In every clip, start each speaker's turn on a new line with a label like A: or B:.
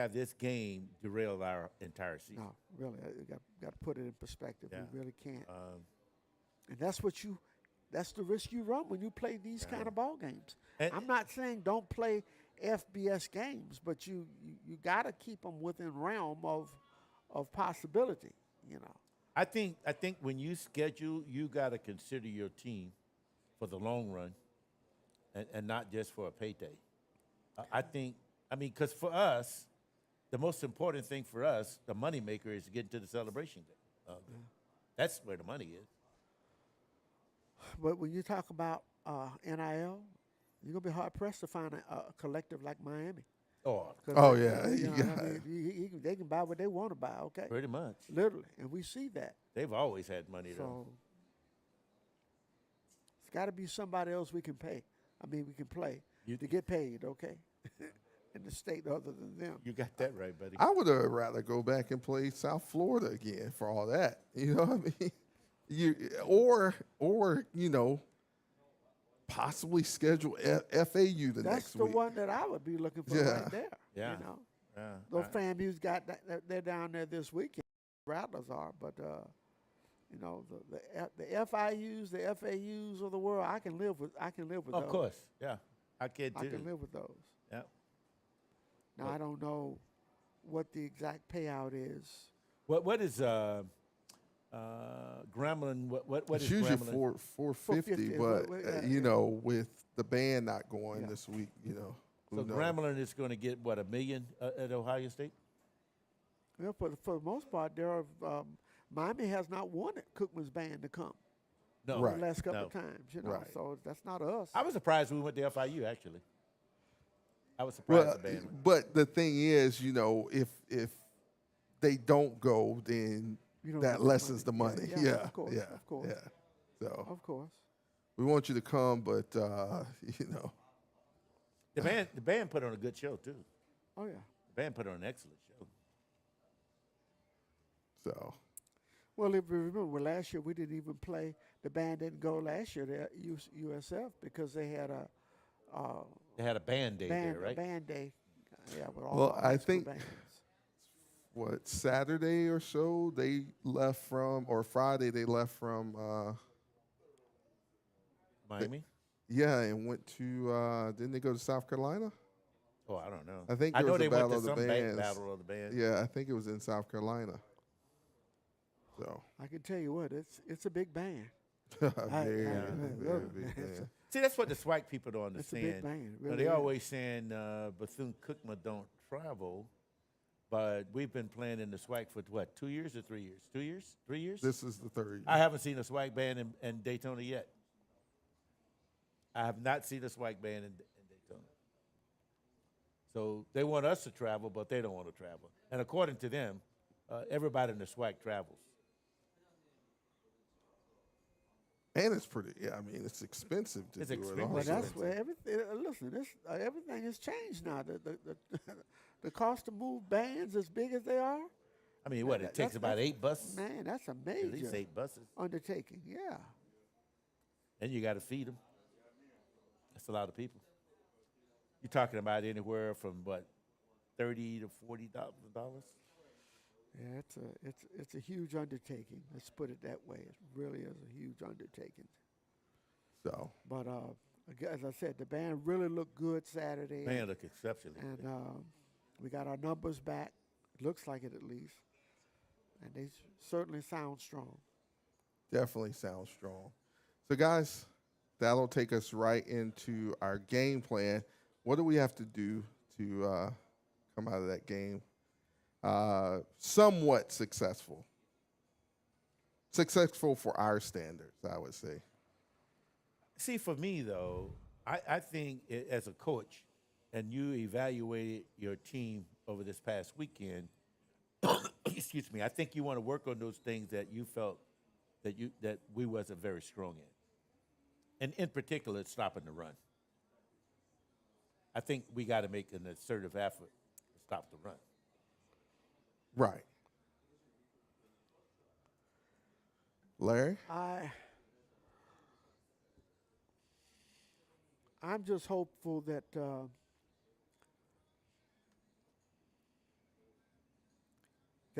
A: have this game derail our entire season.
B: No, really, you got to put it in perspective.
A: Yeah.
B: We really can't.
A: Um,
B: And that's the risk you run when you play these kind of ball games.
A: and
B: I'm not saying don't play FBS games, but you got to keep them within realm of possibility. You know.
A: I think when you schedule, you got to consider your team for the long run, and not just for a payday. Because for us, the most important thing for us, the moneymaker, is getting to the celebration day. That's where the money is.
B: But when you talk about NIL, you're gonna be hard pressed to find a collective like Miami.
A: Oh,
B: 'Cause
C: Oh,
B: they-
C: yeah,
B: you know
C: you
B: what
C: got
B: I
C: it.
B: mean? They can buy what they want to buy. Okay,
A: pretty much.
B: literally, and we see that.
A: They've always had money, though.
B: So it's got to be somebody else we can pay. I mean, we can play
A: You-
B: to get paid. Okay, in the state other than them.
A: You got that right, buddy.
C: I would have rather go back and play South Florida again for all that. You know what I mean? Or possibly schedule FAU the
B: That's
C: next
B: the
C: week.
B: one that I would be looking for
C: Yeah.
B: right there.
A: Yeah.
B: You know,
A: Yeah.
B: those FAMU's got they're down there this weekend. Rattlers are, but you know the FIUs, the FAUs of the world, I can live with. I can live with
A: Of
B: those.
A: course, yeah. I can
B: I
A: too.
B: can live with those.
A: Yeah.
B: Now I don't know what the exact payout is.
A: What is Gremlin? What
C: It's
A: is
C: usually
A: Gremlin?
C: 450,
B: 450,
C: but you know, with the band not going
B: Yeah.
C: this week, you know.
A: So
C: who knows?
A: Gremlin is going to get what, $1 million at Ohio State?
B: Well, for the most part, there are Miami has not wanted Cookman's band to come
A: No,
C: Right.
B: the last couple
A: No.
B: of times. You know,
C: Right.
B: so that's not us.
A: I was surprised we went to FIU. Actually, I was surprised
C: Well,
A: the band went.
C: but the thing is, you know, if they don't go, then
B: You don't
C: that
B: get the
C: lessens the
B: money.
C: money.
B: Yeah,
C: Yeah,
B: of course,
C: yeah,
B: of course.
C: yeah. So
B: Of course.
C: we want you to come, but you know,
A: The band put on a good show too.
B: Oh yeah.
A: The band put on an excellent show.
C: so
B: Well, if you remember, last year we didn't even play. The band didn't go last year to USF because they had a
A: They had a band day
B: band
A: there, right?
B: band day. Yeah, with all
C: Well,
B: the high
C: I
B: school
C: think-
B: bands.
C: what, Saturday or so they left from, or Friday they left from,
A: Miami.
C: yeah, and went to. Didn't they go to South Carolina?
A: Oh, I don't know.
C: I think
A: I
C: there
A: know
C: was
A: they
C: a
A: went
C: battle
A: to
C: of the
A: some
C: bands.
A: battle of the band.
C: Yeah, I think it was in South Carolina. So
B: I can tell you what, it's a big band.
C: very,
B: I-
C: very
B: look,
C: big
B: it's
C: band.
A: See, that's what the SWAC people don't
B: It's a
A: understand.
B: big band.
A: You know,
B: Really
A: they
B: is.
A: always saying Bethune-Cookman don't travel, but we've been playing in the SWAC for what, 2 years or 3 years? 2 years? 3 years?
C: This is the third.
A: I haven't seen a SWAC band in Daytona yet. I have not seen a SWAC band in Daytona. So they want us to travel, but they don't want to travel. And according to them, everybody in the SWAC travels.
C: And it's pretty. Yeah, I mean, it's expensive to
A: It's
C: do it.
A: extremely
B: But
C: Also.
B: that's where everything. Listen, everything has changed now. The cost to move bands as big as they are,
A: I mean, what, it takes about 8 buses?
B: man, that's a
A: At least
B: major
A: 8 buses.
B: undertaking. Yeah.
A: And you got to feed them. That's a lot of people. You're talking about anywhere from what, $30,000 to $40,000.
B: Yeah, it's a huge undertaking. Let's put it that way. It really is a huge undertaking.
C: So
B: But as I said, the band really looked good Saturday,
A: Man, look exceptionally.
B: and
A: good.
B: we got our numbers back. Looks like it at least, and they certainly sound strong.
C: definitely sounds strong. So guys, that'll take us right into our game plan. What do we have to do to come out of that game somewhat successful? Successful for our standards, I would say.
A: See, for me, though, I think as a coach, and you evaluated your team over this past weekend, excuse me, I think you want to work on those things that you felt that we wasn't very strong in. And in particular, stopping the run. I think we got to make an assertive effort to stop the run.
C: Right. Larry?
B: I'm just hopeful that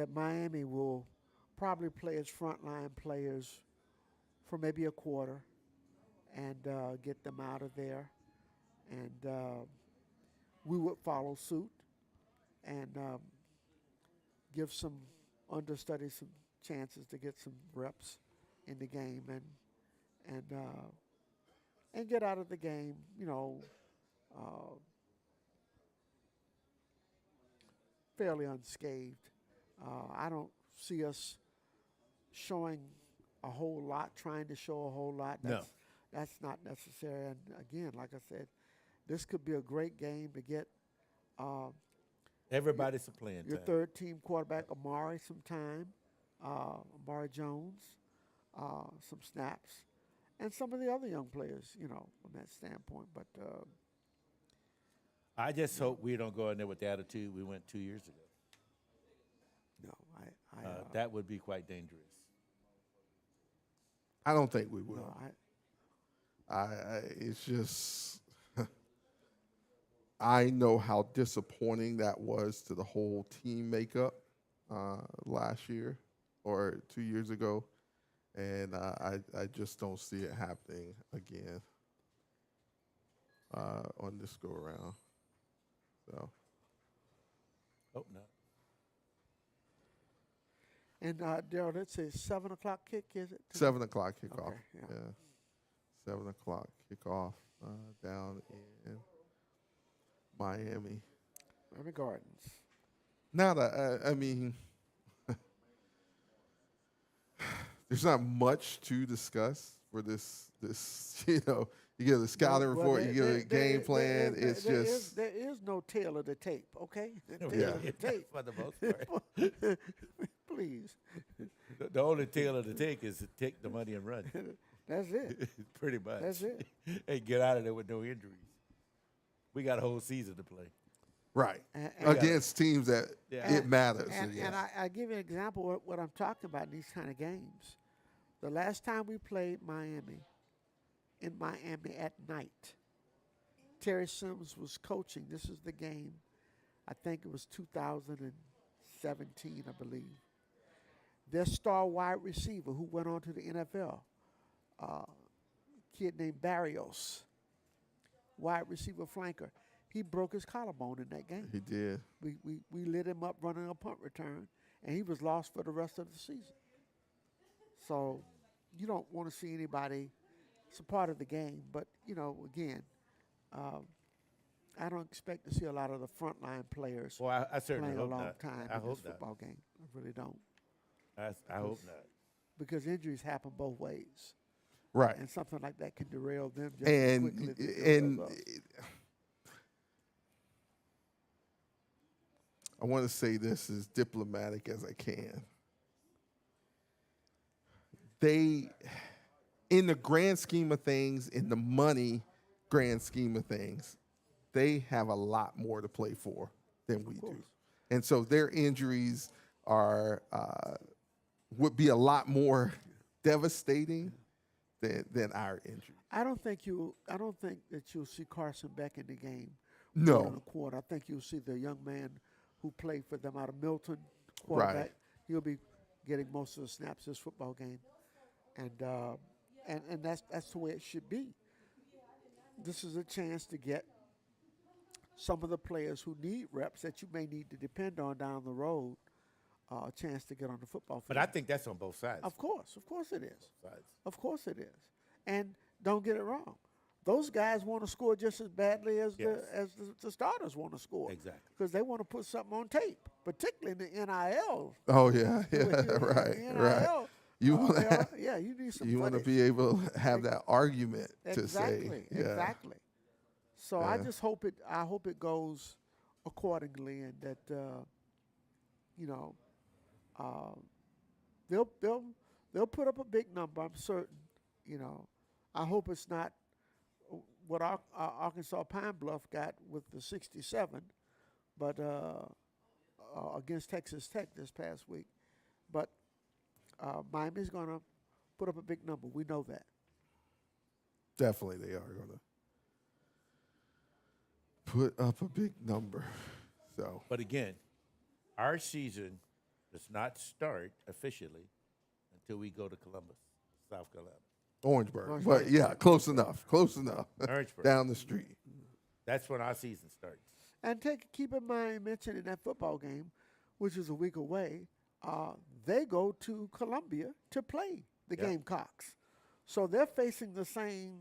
B: that Miami will probably play its frontline players for maybe a quarter and get them out of there. And we would follow suit and give some understudies some chances to get some reps in the game and get out of the game, uh, fairly unscathed. I don't see us showing a whole lot, trying to show a whole lot.
A: No.
B: That's not necessary. And again, like I said, this could be a great game to get
A: Everybody's some playing
B: your
A: time.
B: third team quarterback, Amari, some time, Amari Jones, some snaps, and some of the other young players, from that standpoint. But
A: I just hope we don't go in there with the attitude we went 2 years ago.
B: no,
A: That would be quite dangerous.
C: I don't think we will.
B: no,
C: It's just, I know how disappointing that was to the whole team makeup last year or 2 years ago, and I just don't see it happening again on this go around. So
A: Hope not.
B: And Daryl, it's a 7 o'clock kick, is it?
C: 7 o'clock kickoff.
B: Okay, yeah.
C: 7 o'clock kickoff down in Miami.
B: Miami Gardens.
C: Not I mean, there's not much to discuss for this. You get a scouting report, you get a game plan. It's just
B: there is no tail of the tape, okay? Tail
C: Yeah.
B: of the tape.
A: For the most part.
B: Please.
A: The only tail of the take is to take the money and run.
B: That's it.
A: Pretty much.
B: That's it.
A: And get out of there with no injuries. We got a whole season to play.
C: right
B: And
C: against teams that
A: Yeah.
C: it matters.
B: And,
C: yes.
B: and I give you an example of what I'm talking about in these kind of games. The last time we played Miami, in Miami at night, Terry Sims was coaching. This is the game. I think it was 2017, I believe. Their star wide receiver who went on to the NFL, kid named Barrios, wide receiver flanker. He broke his collarbone in that game.
C: He did.
B: We lit him up running a punt return, and he was lost for the rest of the season. So you don't want to see anybody. It's a part of the game, but again, I don't expect to see a lot of the frontline players
A: Well, I certainly
B: playing a
A: hope
B: long
A: not.
B: time
A: I
B: in
A: hope
B: this
A: not.
B: football game. I really don't,
A: I hope not.
B: because injuries happen both ways,
C: Right.
B: and something like that can derail them just as
C: And
B: quickly as it derails us.
C: I want to say this as diplomatic as I can. They, in the grand scheme of things, in the money grand scheme of things, they have a lot more to play for than we do. And so their injuries are would be a lot more devastating than our injuries.
B: I don't think that you'll see Carson back in the game.
C: No.
B: In a quarter. I think you'll see the young man who played for them out of Milton, quarterback.
C: Right.
B: He'll be getting most of the snaps this football game, and that's the way it should be. This is a chance to get some of the players who need reps that you may need to depend on down the road, a chance to get on the football field.
A: But I think that's on both sides.
B: Of course it is.
A: Sides.
B: Of course it is. And don't get it wrong. Those guys want to score just as badly as
A: Yes.
B: the starters want to score.
A: Exactly.
B: Because they want to put something on tape, particularly in the NIL.
C: Oh yeah,
B: With
C: yeah,
B: the
C: right,
B: NIL,
C: right. You want to have,
B: yeah, you need some.
C: you want to
B: footage.
C: be able to have that argument to
B: Exactly,
C: say, yeah,
B: exactly. So I
C: Yeah.
B: just hope it. I hope it goes accordingly, and that they'll put up a big number. I'm certain. I hope it's not what Arkansas Pine Bluff got with the 67, but against Texas Tech this past week. But Miami's going to put up a big number. We know that.
C: definitely they are going to put up a big number. So
A: But again, our season does not start officially until we go to Columbus, South Carolina.
C: Orangeburg. But yeah, close enough. Close enough.
A: Orangeburg.
C: Down the street.
A: That's when our season starts.
B: And keep in mind, mentioning that football game, which is a week away, they go to Columbia to play the Gamecocks. So they're facing the same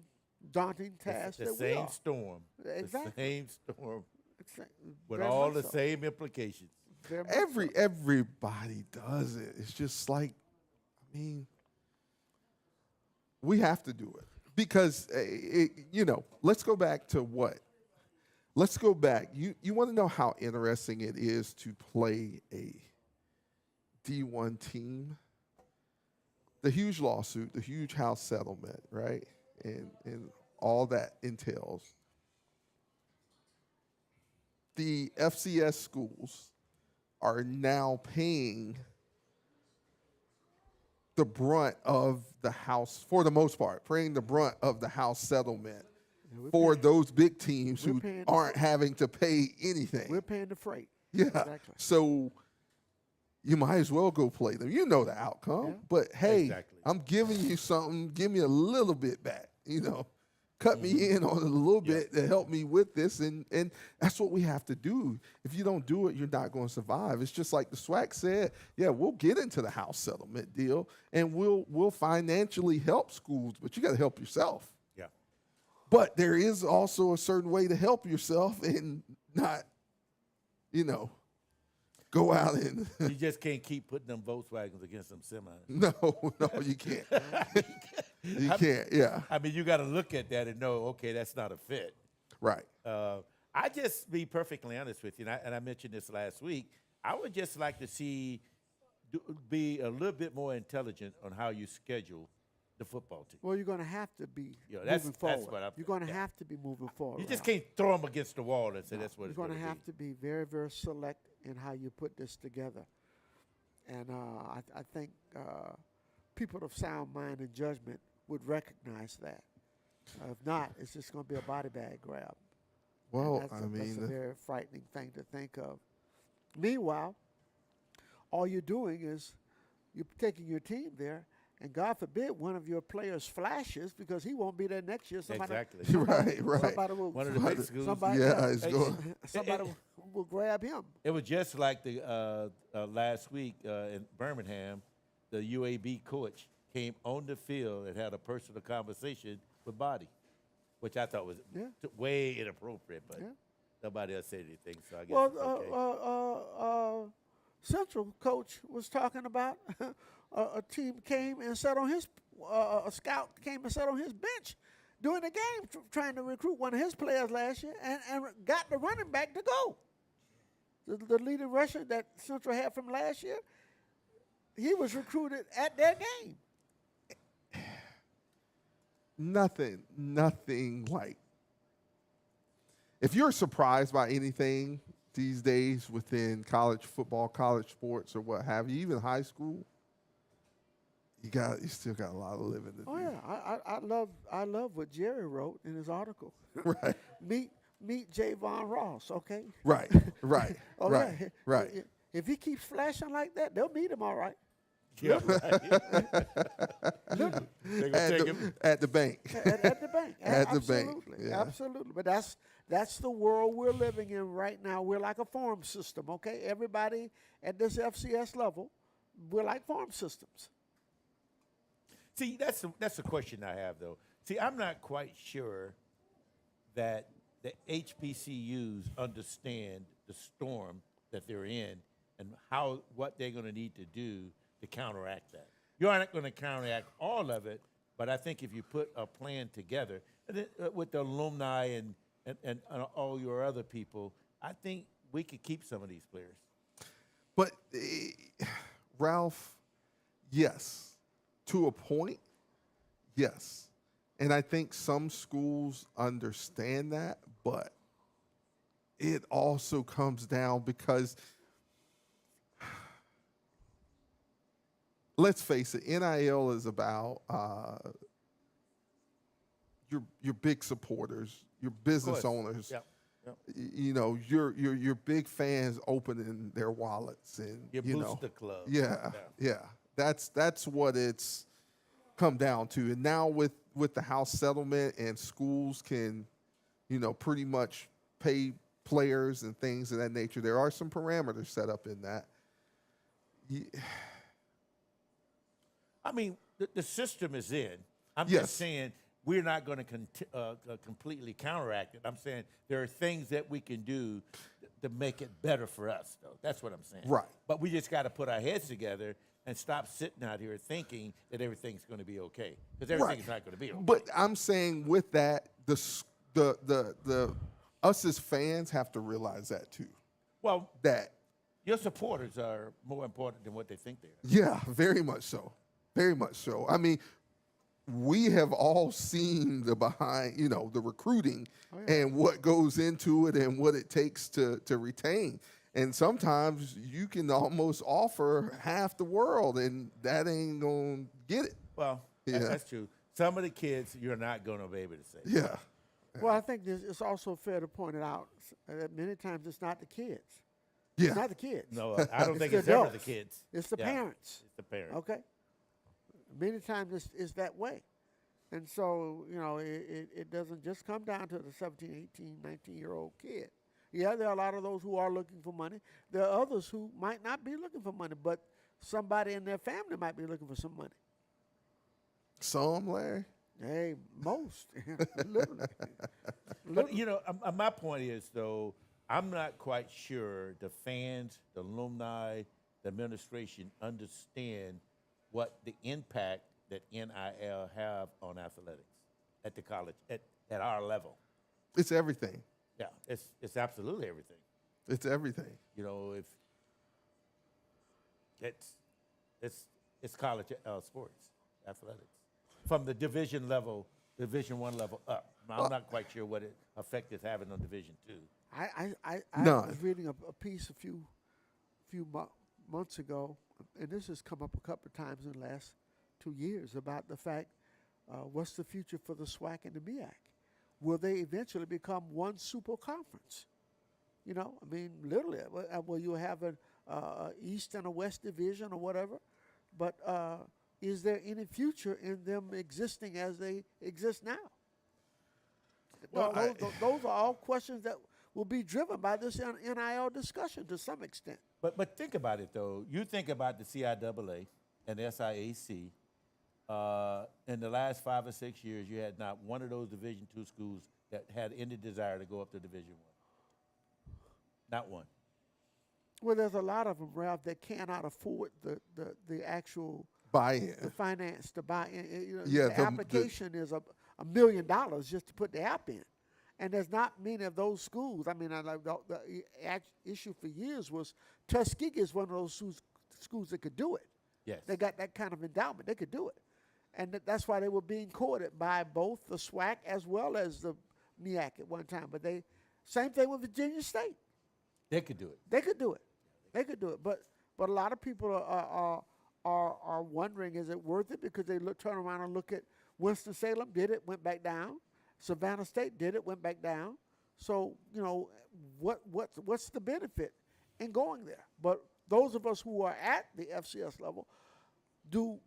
B: daunting task
A: The
B: that we
A: same
B: are.
A: storm.
B: Exactly.
A: The same storm with
B: Very
A: all
B: much
A: the
B: so.
A: same implications.
B: Very much so.
C: Everybody does it. It's just like, I mean, we have to do it because let's go back to what. Let's go back. You want to know how interesting it is to play a D1 team? The huge lawsuit, the huge house settlement, right? And all that entails. The FCS schools are now paying the brunt of the house, for the most part, paying the brunt of the house settlement for those big teams who aren't having to pay anything.
B: We're paying the freight.
C: Yeah.
B: Exactly.
C: So you might as well go play them. You know the outcome.
B: Yeah.
C: But hey,
A: Exactly.
C: I'm giving you something. Give me a little bit back. Cut me in on it a little bit to help me with this. And that's what we have to do. If you don't do it, you're not going to survive. It's just like the SWAC said, yeah, we'll get into the house settlement deal and we'll financially help schools, but you got to help yourself.
A: Yeah.
C: But there is also a certain way to help yourself and not, go out and
A: You just can't keep putting them Volkswagens against them semis.
C: no, you can't. You can't. Yeah.
A: I mean, you got to look at that and know, okay, that's not a fit.
C: Right.
A: I just be perfectly honest with you, and I mentioned this last week. I would just like to see be a little bit more intelligent on how you schedule the football team.
B: Well, you're going to have to be
A: that's
B: moving forward.
A: what
B: You're going to have to be moving forward.
A: You just
B: Ralph.
A: can't throw them against the wall and say that's what
B: You're
A: it's
B: going
A: going
B: to have to be very, very select in how you put this together. And I think people of sound mind and judgment would recognize that. If not, it's just going to be a body bag grab.
C: Well,
B: That's
C: I
B: a very frightening thing to think of. Meanwhile, all you're doing is you're taking your team there, and God forbid one of your players flashes because he won't be there next year.
A: Exactly.
C: right.
B: Somebody will,
A: One of the big schools.
B: somebody,
C: it's going.
B: somebody will grab him.
A: It was just like the last week in Birmingham, the UAB coach came on the field and had a personal conversation with Body, which I thought was way inappropriate, but nobody else said anything, so I guess it's okay.
B: Central coach was talking about a team came and sat on his a scout came and sat on his bench during the game trying to recruit one of his players last year and got the running back to go. The leading rusher that Central had from last year, he was recruited at their game.
C: Nothing like. If you're surprised by anything these days within college football, college sports, or what have you, even high school, you still got a lot of living to do.
B: Oh yeah, I love what Jerry wrote in his article.
C: Right.
B: Meet Javon Ross, okay?
C: Right.
B: Okay.
C: Right.
B: If he keeps flashing like that, they'll meet him all right.
A: Yeah, right. They're gonna take him.
C: At the bank.
B: At the bank.
C: At the
B: Absolutely.
C: bank. Yeah.
B: Absolutely. But that's the world we're living in right now. We're like a farm system, okay? Everybody at this FCS level, we're like farm systems.
A: See, that's the question I have, though. See, I'm not quite sure that the HBCUs understand the storm that they're in and what they're going to need to do to counteract that. You're not going to counteract all of it, but I think if you put a plan together with the alumni and all your other people, I think we could keep some of these players.
C: But, Ralph, yes. To a point, yes. And I think some schools understand that, but it also comes down because, let's face it, NIL is about your big supporters, your business owners,
A: Yep.
C: You know, your big fans opening their wallets and
A: Your
C: you know,
A: booster club.
C: yeah. That's what it's come down to. And now with the house settlement and schools can, you know, pretty much pay players and things of that nature. There are some parameters set up in that.
A: I mean, the system is in. I'm
C: Yes.
A: just saying we're not going to completely counteract it. I'm saying there are things that we can do to make it better for us, though. That's what I'm saying.
C: Right.
A: But we just got to put our heads together and stop sitting out here thinking that everything's going to be okay, because everything's not going to be okay.
C: But I'm saying with that, the us as fans have to realize that too.
A: Well,
C: That
A: your supporters are more important than what they think they are.
C: yeah, very much so. Very much so. I mean, we have all seen the behind, you know, the recruiting and what goes into it and what it takes to retain. And sometimes you can almost offer half the world, and that ain't gonna get it.
A: Well, that's true. Some of the kids you're not going to be able to say.
C: Yeah.
B: Well, I think it's also fair to point it out that many times it's not the kids.
C: Yeah.
B: It's not the kids.
A: No, I don't think
B: the
A: it's ever the
B: adults.
A: kids.
B: It's the parents.
A: It's the parents.
B: Okay. Many times it's that way. And so, you know, it doesn't just come down to the 17, 18, 19-year-old kid. Yeah, there are a lot of those who are looking for money. There are others who might not be looking for money, but somebody in their family might be looking for some money.
C: Some, Larry.
B: Hey, most. Literally.
A: But, you know, my point is, though, I'm not quite sure the fans, the alumni, the administration understand what the impact that NIL have on athletics at the college, at our level.
C: It's everything.
A: Yeah, it's absolutely everything.
C: It's everything.
A: You know, if it's college sports, athletics, from the Division level, Division I level up. Now, I'm not quite sure what effect it's having on Division II.
B: I
C: None.
B: was reading a piece a few months ago, and this has come up a couple of times in the last 2 years about the fact, what's the future for the SWAC and the MEAC? Will they eventually become one super conference? You know, I mean, literally, will you have an East and a West division or whatever? But is there any future in them existing as they exist now?
C: Well,
B: those are all questions that will be driven by this NIL discussion to some extent.
A: But think about it, though. You think about the CIAA and the SIAC. In the last 5 or 6 years, you had not one of those Division II schools that had any desire to go up to Division I. Not one.
B: Well, there's a lot of them, Ralph, that cannot afford the actual
C: Buy-in.
B: the finance to buy in. You know,
C: Yeah,
B: the application is $1 million just to put the app in. And there's not many of those schools. I mean, the issue for years was Tuskegee is one of those schools that could do it.
A: Yes.
B: They got that kind of endowment. They could do it. And that's why they were being courted by both the SWAC as well as the MEAC at one time. But same thing with Virginia State.
A: They could do it.
B: They could do it. They could do it. But a lot of people are wondering, is it worth it? Because they turn around and look at Winston-Salem did it, went back down. Savannah State did it, went back down. So, you know, what's the benefit in going there? But those of us who are at the FCS level, do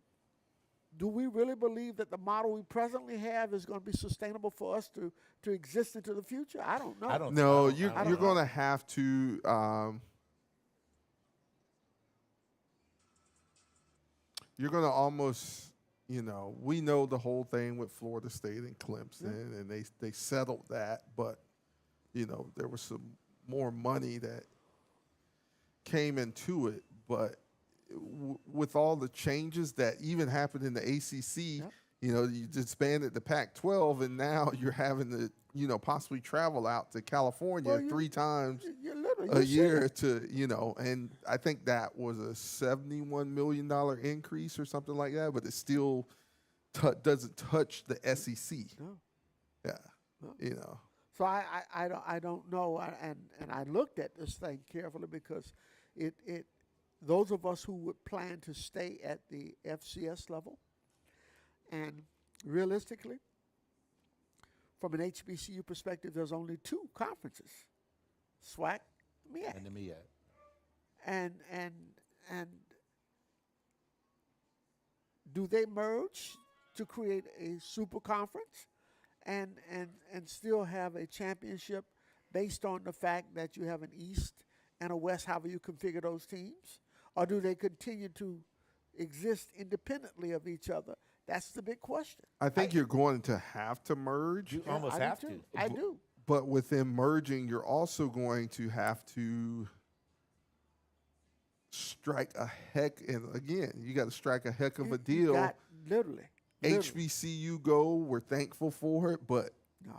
B: we really believe that the model we presently have is going to be sustainable for us to exist into the future? I don't know.
A: I don't
C: No,
A: know.
C: you're going to have to. You're going to almost, you know, we know the whole thing with Florida State and Clemson, and they settled that, but, you know, there was some more money that came into it. But with all the changes that even happened in the ACC, you know, you disbanded the Pac-12, and now you're having to, you know, possibly travel out to California 3 times a year to, you know, and I think that was a $71 million increase or something like that, but it still doesn't touch the SEC.
B: No.
C: Yeah,
B: No.
C: you know.
B: So I don't know, and I looked at this thing carefully because it those of us who would plan to stay at the FCS level, and realistically, from an HBCU perspective, there's only 2 conferences SWAC, MEAC.
A: And the MEAC.
B: And do they merge to create a super conference and still have a championship based on the fact that you have an East and a West, however you configure those teams? Or do they continue to exist independently of each other? That's the big question.
C: I think you're going to have to merge.
A: You almost
B: I do
A: have
B: too.
A: to.
B: I do.
C: But within merging, you're also going to have to strike a heck, and again, you got to strike a heck of a
B: You
C: deal.
B: got literally.
C: HBCU go, we're thankful for it, but
B: No,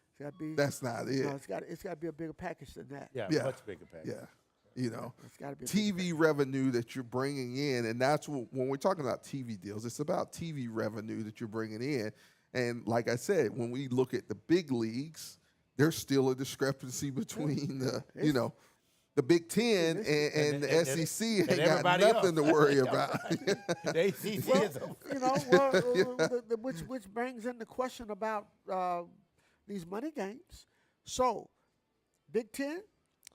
B: it's got to be.
C: that's not it.
B: No, it's got to be a bigger package than that.
A: Yeah,
C: Yeah.
A: much bigger package.
C: Yeah. You know,
B: It's got to be a bigger
C: TV revenue that you're bringing in, and that's what, when we're talking about TV deals, it's about TV revenue that you're bringing in. And like I said, when we look at the big leagues, there's still a discrepancy between the, you know, the Big Ten and the SEC
A: and
C: ain't got
A: everybody
C: nothing
A: else.
C: to worry
A: Yeah,
C: about.
A: The ACC
B: Well,
A: is a
B: you know, well, which brings in the question about these money games. So, Big Ten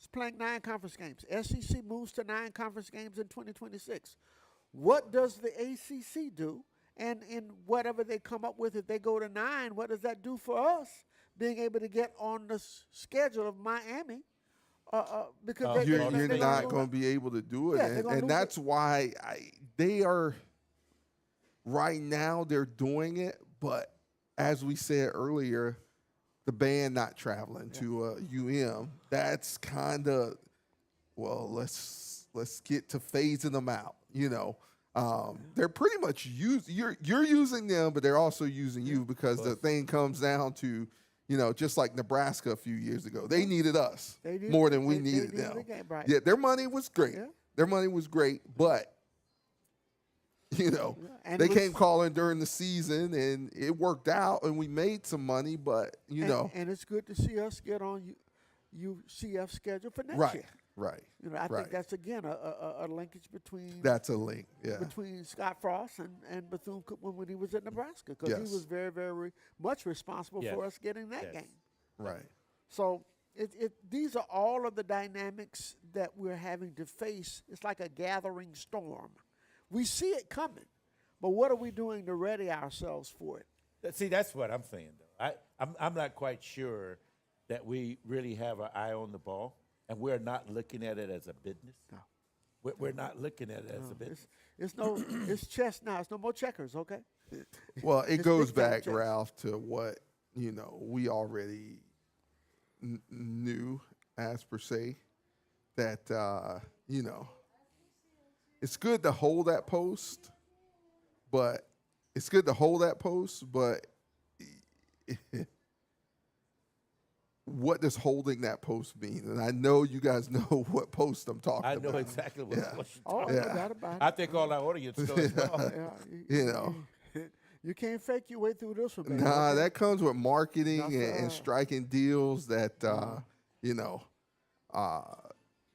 B: is playing 9 conference games. SEC moves to 9 conference games in 2026. What does the ACC do? And in whatever they come up with, if they go to 9, what does that do for us being able to get on the schedule of Miami? Because
C: You're
B: they're
C: not
B: gonna
C: going to be able to do it.
B: Yeah, they're gonna
C: and
B: lose
C: that's why they are, right now, they're doing it. But as we said earlier, the band not traveling to UM, that's kind of, well, let's get to phasing them out, you know. They're pretty much you're using them, but they're also using you, because the thing comes down to, you know, just like Nebraska a few years ago, they needed us more than we needed them.
B: the game, right.
C: Yeah, their money was great.
B: Yeah.
C: Their money was great, but you know,
B: And
C: they
B: it was-
C: came calling during the season, and it worked out, and we made some money. But you know,
B: and it's good to see us get on UCF schedule for next
C: right,
B: year.
C: right.
B: You know, I
C: right.
B: think that's again a linkage between
C: That's a link. Yeah,
B: between Scott Frost and Bethune-Cookman when he was at Nebraska, because
C: Yes.
B: he was very, very much responsible
A: Yes.
B: for us getting that
A: Yes.
B: game.
C: right.
B: So these are all of the dynamics that we're having to face. It's like a gathering storm. We see it coming, but what are we doing to ready ourselves for it?
A: See, that's what I'm saying, though. I'm not quite sure that we really have our eye on the ball, and we're not looking at it as a business.
B: No.
A: We're not looking at it as a business.
B: It's chess now. It's no more checkers, okay?
C: Well, it
B: It's
C: goes
B: big time
C: back,
B: checks.
C: Ralph, to what, you know, we already knew, as per se, that you know, it's good to hold that post, but what does holding that post mean? And I know you guys know what post I'm talking
A: I
C: about.
A: know exactly what
C: Yeah.
A: you're
B: Oh,
A: talking
B: no
A: about.
B: doubt about it.
A: I think all our audience knows as well.
B: Yeah,
C: You know.
B: you can't fake your way through this one, baby.
C: Nah,
B: okay?
C: that comes with marketing
B: No,
C: and
B: sir.
C: striking deals that you know,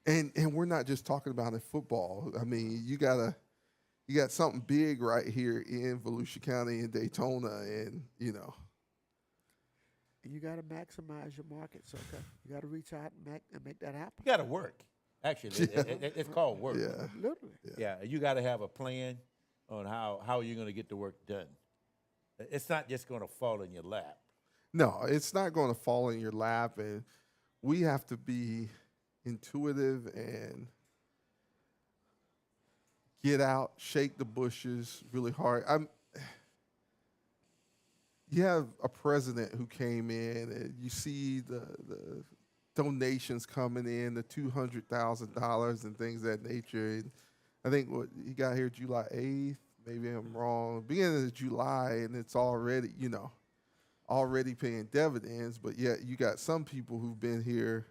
C: and we're not just talking about in football. I mean, you got something big right here in Volusia County in Daytona, and you know,
B: And you got to maximize your markets, okay? You got to reach out and make that happen.
A: You got to work. Actually, it's called work.
C: yeah,
B: Literally.
A: Yeah, you got to have a plan on how you're going to get the work done. It's not just going to fall in your lap.
C: no, it's not going to fall in your lap, and we have to be intuitive and get out, shake the bushes really hard. You have a president who came in, and you see the donations coming in, the $200,000 and things of that nature. And I think what he got here July 8th, maybe I'm wrong, beginning of July, and it's already, you know, already paying dividends. But yet you got some people who've been here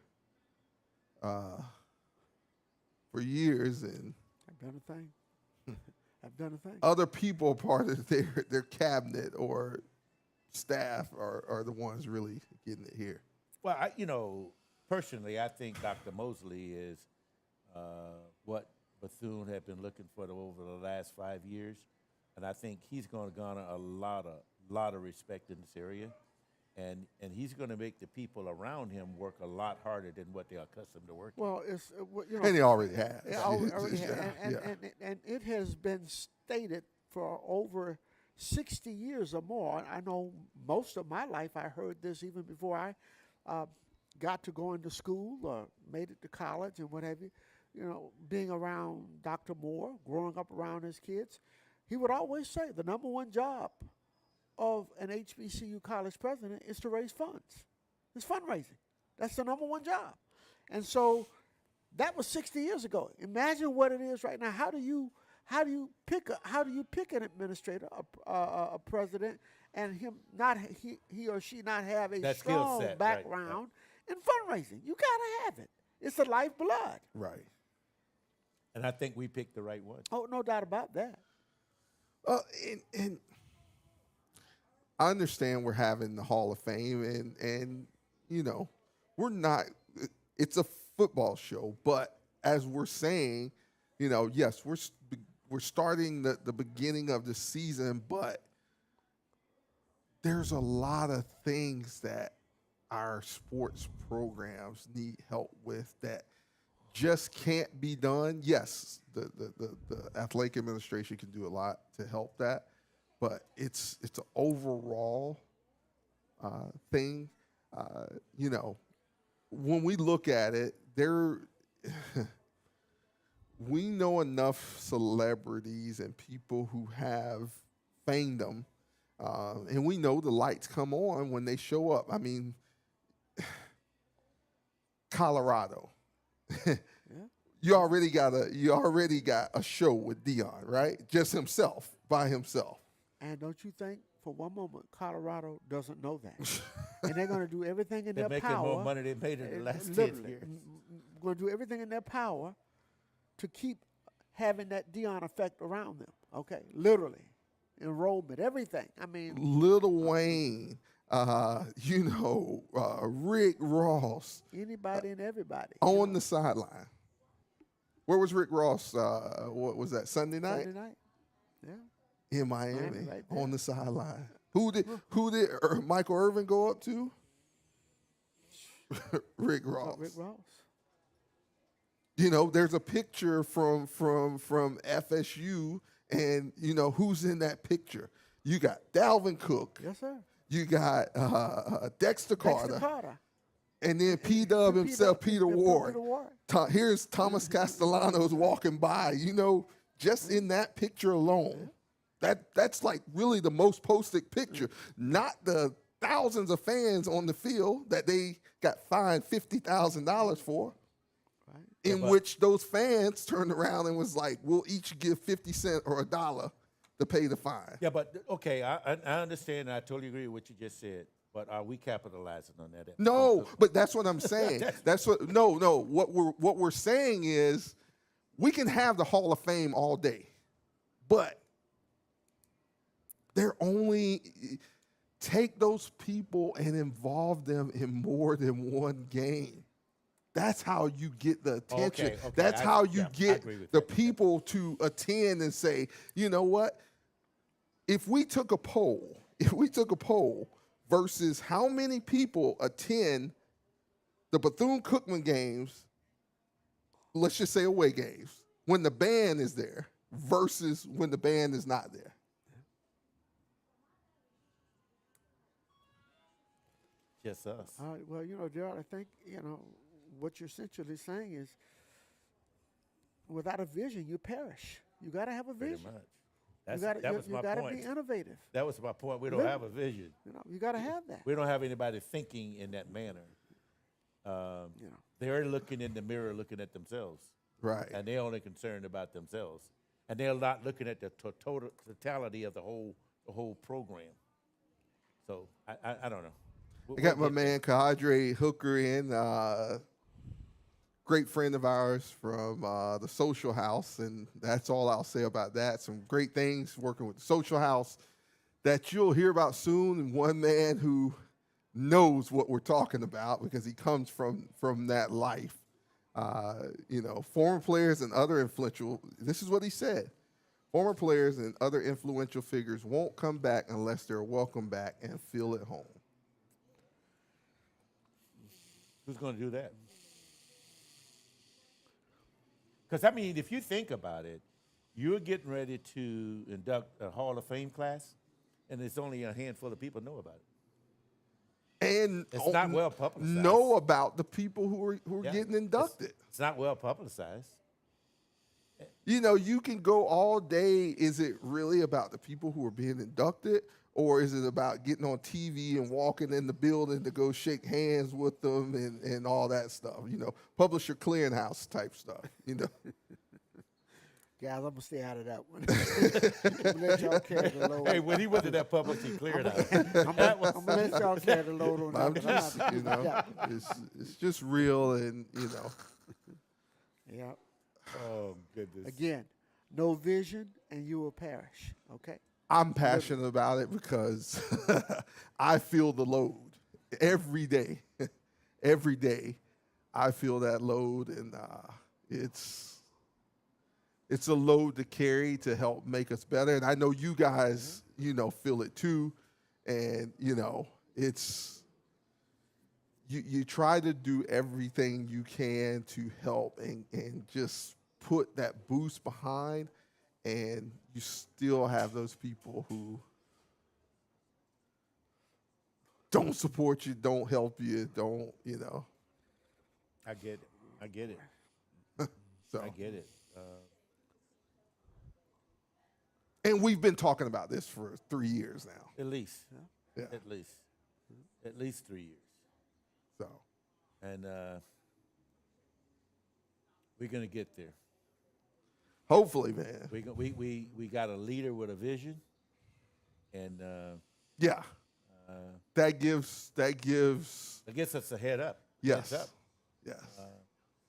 C: for years, and
B: I've done a thing. I've done a thing.
C: other people part of their cabinet or staff are the ones really getting it here.
A: Well, personally, I think Dr. Mosley is what Bethune had been looking for over the last 5 years, and I think he's going to garner a lot of respect in this area. and he's going to make the people around him work a lot harder than what they're accustomed to working.
B: Well, it's
C: And he already has.
B: it already
C: Yeah,
B: and,
C: yeah.
B: and it has been stated for over 60 years or more. I know most of my life I heard this even before I got to going to school or made it to college and what have you. You know, being around Dr. Moore, growing up around his kids, he would always say the number one job of an HBCU college president is to raise funds. It's fundraising. That's the number one job. And so that was 60 years ago. Imagine what it is right now. How do you pick an administrator, a president, and he or she not have a
A: That skill
B: strong
A: set, right,
B: background in fundraising? You gotta have it. It's the lifeblood.
C: Right.
A: And I think we picked the right one.
B: Oh, no doubt about that.
C: And I understand we're having the Hall of Fame, and you know, we're not. It's a football show, but as we're saying, you know, yes, we're starting the beginning of the season, but there's a lot of things that our sports programs need help with that just can't be done. Yes, the athletic administration can do a lot to help that, but it's an overall thing. You know, when we look at it, we know enough celebrities and people who have fandom, and we know the lights come on when they show up. I mean, Colorado. You already got a show with Dion, right? Just himself, by himself.
B: And don't you think for one moment Colorado doesn't know that? And they're going to do everything in
A: They're
B: their
A: making
B: power.
A: more money than they made in the last 10
B: literally,
A: years.
B: going to do everything in their power to keep having that Dion effect around them. Okay, literally, enrollment, everything. I mean,
C: Lil Wayne, you know, Rick Ross
B: anybody and everybody
C: on the sideline. Where was Rick Ross? What was that, Sunday night?
B: Sunday night. Yeah.
C: In Miami,
B: right there.
C: on the sideline. Who did Michael Irvin go up to? Rick Ross.
B: Rick Ross.
C: You know, there's a picture from FSU, and you know who's in that picture. You got Dalvin Cook.
B: Yes, sir.
C: You got Dexter Carter.
B: Dexter Carter.
C: And then P-Dub himself, Peter Ward.
B: Peter Ward.
C: Here's Thomas Castellanos walking by. You know, just in that picture alone, that's like really the most posted picture. Not the thousands of fans on the field that they got fined $50,000 for,
B: Right.
C: in which those fans turned around and was like, we'll each give 50 cents or $1 to pay the fine.
A: Yeah, but okay, I understand, and I totally agree with what you just said. But are we capitalizing on that?
C: No, but that's what I'm saying. What we're saying is we can have the Hall of Fame all day, but they're only take those people and involve them in more than one game. That's how you get the attention.
A: Okay,
C: That's how you
A: I
C: get
A: agree with
C: the
A: that.
C: people to attend and say, you know what? If we took a poll versus how many people attend the Bethune-Cookman games, let's just say away games, when the band is there versus when the band is not there.
A: Just us.
B: Well, you know, Gerald, I think, you know, what you're essentially saying is without a vision, you perish. You got to have a
A: Pretty
B: vision.
A: much.
B: You got to
A: point.
B: be innovative.
A: That was my point. We don't have a vision.
B: You know, you got to have that.
A: We don't have anybody thinking in that manner.
B: You know.
A: They're looking in the mirror, looking at themselves.
C: Right.
A: And they're only concerned about themselves. And they're not looking at the totality of the whole program. So I don't know.
C: I got my man Kadre Hooker in, great friend of ours from the Social House, and that's all I'll say about that. Some great things working with the Social House that you'll hear about soon, and one man who knows what we're talking about because he comes from that life. You know, former players and other influential, this is what he said, former players and other influential figures won't come back unless they're welcome back and feel at home.
A: Who's going to do that? Because, I mean, if you think about it, you're getting ready to induct a Hall of Fame class, and there's only a handful of people know about it.
C: And
A: It's not well publicized.
C: know about the people who are
A: Yeah.
C: getting inducted.
A: It's not well publicized.
C: You know, you can go all day. Is it really about the people who are being inducted, or is it about getting on TV and walking in the building to go shake hands with them and all that stuff? You know, publisher clearinghouse type stuff. You know,
B: Guys, I'm gonna stay out of that one. I'm gonna let y'all carry the load.
A: Hey, when he went to that publicly cleared out,
B: I'm gonna let y'all carry the load on
C: I'm
B: that.
C: just, you know,
B: Yeah.
C: it's just real, and you know,
B: Yeah.
A: oh goodness.
B: Again, no vision and you will perish. Okay.
C: I'm passionate about it because I feel the load every day. Every day, I feel that load, and it's a load to carry to help make us better. And I know you guys, you know, feel it too. And you know, it's you try to do everything you can to help and just put that boost behind. And you still have those people who don't support you, don't help you, don't, you know.
A: I get it. I get it.
C: So,
A: I get it.
C: and we've been talking about this for 3 years now.
A: At least.
C: Yeah.
A: At least. At least 3 years.
C: So,
A: And we're going to get there.
C: hopefully, man.
A: We got a leader with a vision. And
C: Yeah. That gives
A: it gets us a head up.
C: yes.
A: Heads up.
C: Yes.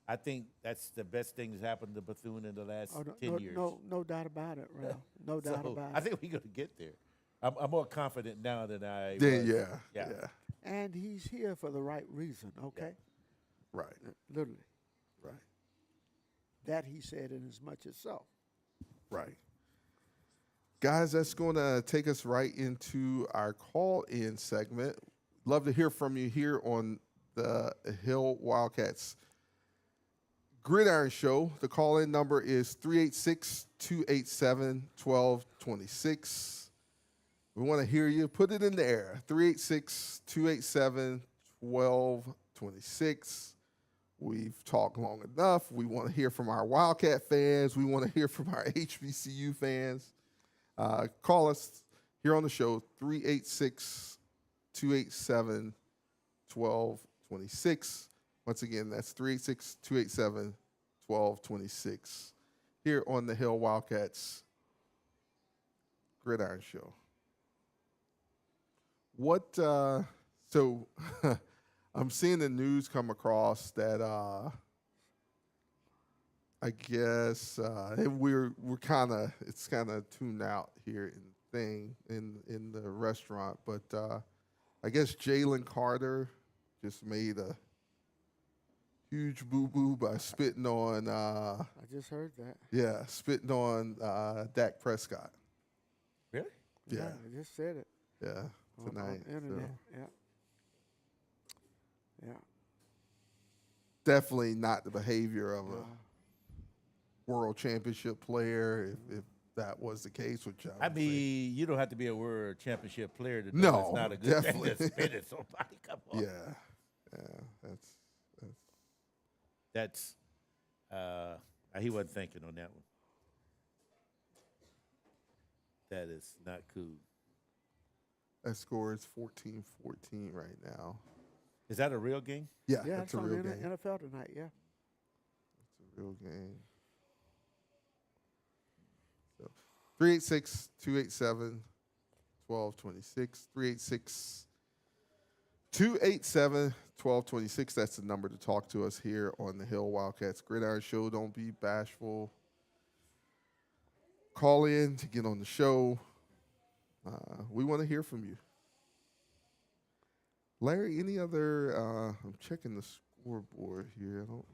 A: I think that's the best thing that's happened to Bethune in the last
B: Oh,
A: 10 years.
B: no doubt about it, Ralph. No doubt
A: So
B: about
A: I
B: it.
A: think we're going to get there. I'm more confident now than I
C: Then,
A: was.
C: yeah.
A: Yeah.
B: And he's here for the right reason. Okay.
C: Right.
B: Literally,
C: Right.
B: that he said in as much as so.
C: Right. Guys, that's going to take us right into our call-in segment. Love to hear from you here on the Hill Wildcats Gridiron Show. The call-in number is 386-287-1226. We want to hear you. Put it in the air. 386-287-1226. We've talked long enough. We want to hear from our Wildcat fans. We want to hear from our HBCU fans. Call us here on the show, 386-287-1226. Once again, that's 386-287-1226 here on the Hill Wildcats Gridiron Show. So I'm seeing the news come across that I guess it's kind of tuned out here in the restaurant, but I guess Jalen Carter just made a huge boo-boo by spitting on
B: I just heard that.
C: spitting on Dak Prescott.
A: Really?
C: Yeah.
B: I just said it.
C: Yeah, tonight.
B: On the internet.
C: So
B: Yeah. Yeah.
C: definitely not the behavior of a world championship player if that was the case, which
A: I mean, you don't have to be a world championship player to
C: No,
A: know it's not a good
C: definitely.
A: thing to spit at somebody. Come on.
C: yeah,
A: That's he wasn't thinking on that one. That is not cool.
C: that score is 14-14 right now.
A: Is that a real game?
C: Yeah,
B: Yeah,
C: that's
B: it's
C: a
B: on
C: real
B: the
C: game.
B: NFL tonight. Yeah.
C: It's a real game. So 386-287-1226. 386-287-1226. That's the number to talk to us here on the Hill Wildcats Gridiron Show. Don't be bashful. Call in to get on the show. We want to hear from you. Larry, any other? I'm checking the scoreboard here. I don't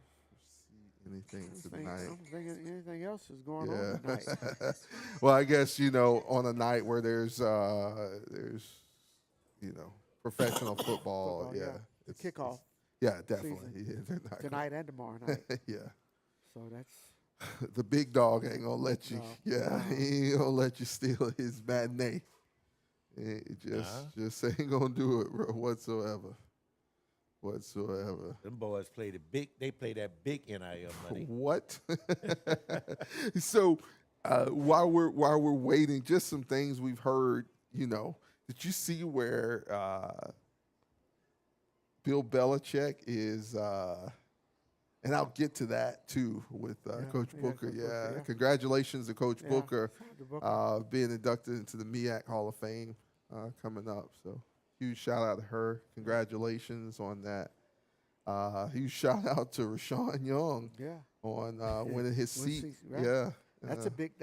C: see anything tonight.
B: I'm thinking anything else is going on
C: Yeah.
B: tonight.
C: Well, I guess on a night where there's professional football.
B: Football,
C: Yeah,
B: The kickoff.
C: Yeah, definitely.
B: season
C: Yeah, they're not
B: tonight and tomorrow night.
C: yeah.
B: So that's
C: The big dog ain't gonna let you.
B: No,
C: Yeah,
B: no.
C: he ain't gonna let you steal his matinee. It
A: Nah.
C: just ain't gonna do it, bro, whatsoever.
A: Them boys play the big. They play that big NIL money.
C: What? So while we're waiting, just some things we've heard. Did you see where Bill Belichick is? And I'll get to that too with Coach Booker.
B: Coach Booker, yeah.
C: Congratulations to Coach Booker,
B: Coach Booker.
C: being inducted into the MEAC Hall of Fame coming up. So huge shout out to her. Congratulations on that. Huge shout out to Rashawn Young on winning his seat.
B: Right.
C: Yeah,
B: That's a big.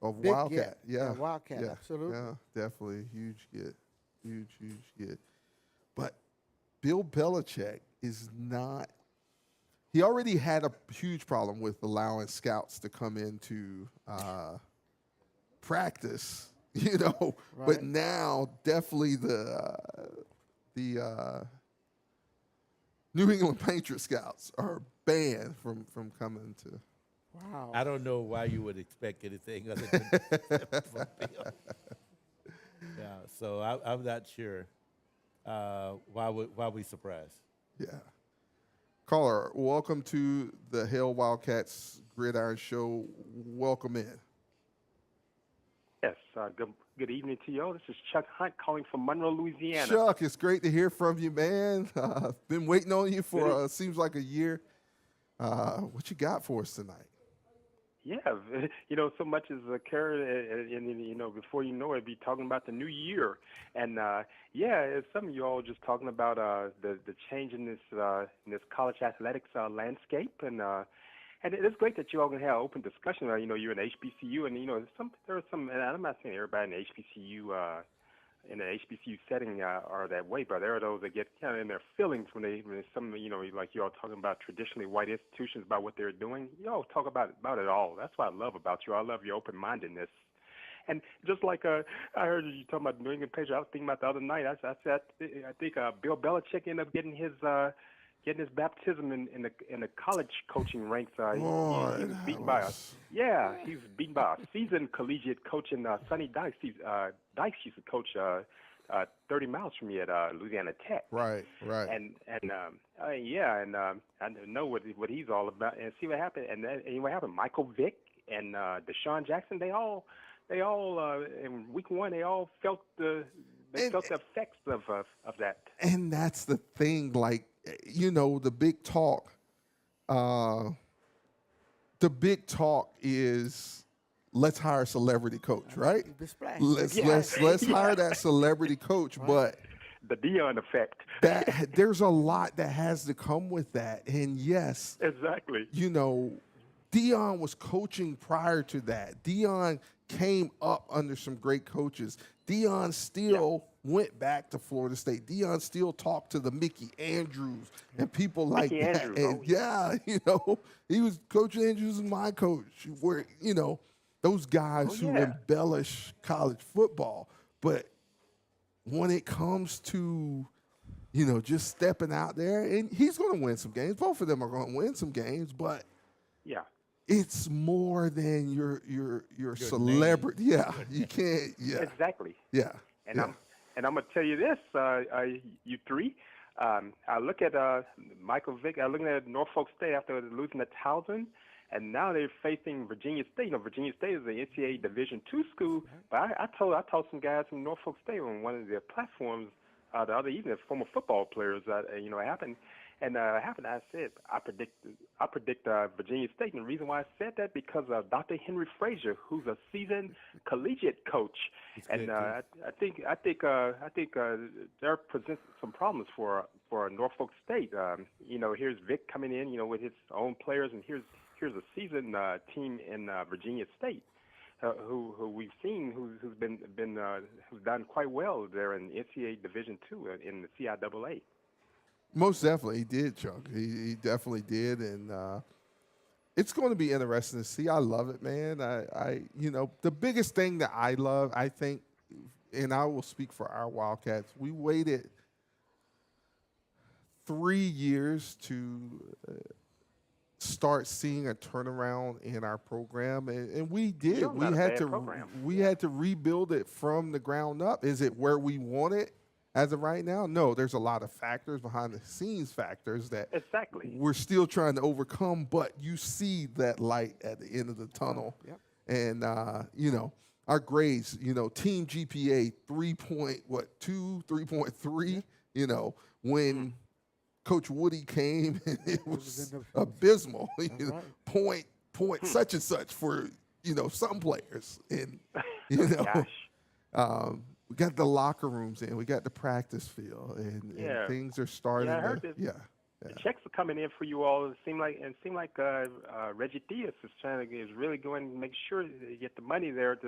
C: of
B: big
C: Wildcat.
B: get.
C: Yeah,
B: Wildcat. Absolutely.
C: Yeah, definitely huge get, huge get. But Bill Belichick is not. He already had a huge problem with allowing scouts to come into practice,
B: Right.
C: But now definitely the New England Patriot scouts are banned from coming to.
B: Wow.
A: I don't know why you would expect anything other than from Bill. Yeah, so I'm not sure why we surprised.
C: Yeah. Caller, welcome to the Hale Wildcats Gridiron Show. Welcome in.
D: Yes, good evening to you all. This is Chuck Hunt calling from Monroe, Louisiana.
C: Chuck, it's great to hear from you, man. Been waiting on you for seems like a year. What you got for us tonight?
D: Yeah, so much is occurred, and before you know it, be talking about the new year, and it's some of you all just talking about the change in this college athletics landscape, and it's great that you all can have open discussion. You're in HBCU, and there are some, and I'm not saying everybody in the HBCU in the HBCU setting are that way, but there are those that get kind of in their feelings when some, like you all talking about traditionally white institutions about what they're doing. You all talk about it all. That's what I love about you. I love your open-mindedness. And just like I heard you talking about New England Patriots, I was thinking about the other night. I said I think Bill Belichick ended up getting his baptism in the college coaching ranks. He was beaten by he was beaten by a seasoned collegiate coach in Sonny Dykes. Dykes used to coach 30 miles from me at Louisiana Tech.
C: Right.
D: And I know what he's all about. And see what happened. And what happened? Michael Vick and Deshaun Jackson. They all in week one. They all felt the effects of that.
C: And that's the thing, like, the big talk. The big talk is let's hire a celebrity coach, right? Let's hire that celebrity coach, but
D: the Deion effect.
C: There's a lot that has to come with that, and yes,
D: exactly.
C: Deion was coaching prior to that. Deion came up under some great coaches. Deion still went back to Florida State. Deion still talked to the Mickey Andrews and people like that.
D: Andrews,
C: And he was Coach Andrews and my coach. Where those guys who embellish college football. But when it comes to just stepping out there, and he's going to win some games. Both of them are going to win some games, but it's more than your celebrity.
A: Name.
C: Yeah, you can't. Yeah,
D: exactly.
C: Yeah,
D: and I'm gonna tell you this, you three. I look at Michael Vick. I looking at Norfolk State after losing to Towson, and now they're facing Virginia State. Virginia State is an NCAA Division II school. But I told some guys from Norfolk State on one of their platforms the other evening, former football players. It happened. And I said I predict Virginia State, and the reason why I said that because of Dr. Henry Frazier, who's a seasoned collegiate coach, and I think there presents some problems for Norfolk State. Here's Vic coming in, with his own players, and here's a seasoned team in Virginia State. Who we've seen who's done quite well there in NCAA Division II in the CIAA.
C: Most definitely, he did, Chuck. He definitely did, and it's going to be interesting to see. I love it, man. The biggest thing that I love, I think, and I will speak for our Wildcats. We waited 3 years to start seeing a turnaround in our program, and we did.
D: Sure,
C: We
D: not a
C: had
D: bad
C: to
D: program.
C: we had to rebuild it from the ground up. Is it where we want it as of right now? No, there's a lot of factors, behind the scenes factors, that
D: Exactly.
C: we're still trying to overcome, but you see that light at the end of the tunnel.
B: Yep.
C: And our grades, team GPA 3.3. When Coach Woody came, it was
B: in the-
C: abysmal.
B: right.
C: Point such and such for some players, and you know.
D: Gosh.
C: We got the locker rooms in, we got the practice field, and
D: Yeah.
C: things are starting
D: Yeah, I heard
C: to,
D: this.
C: yeah.
D: The checks are coming in for you all. It seemed like Reggie Diaz is really going to make sure that you get the money there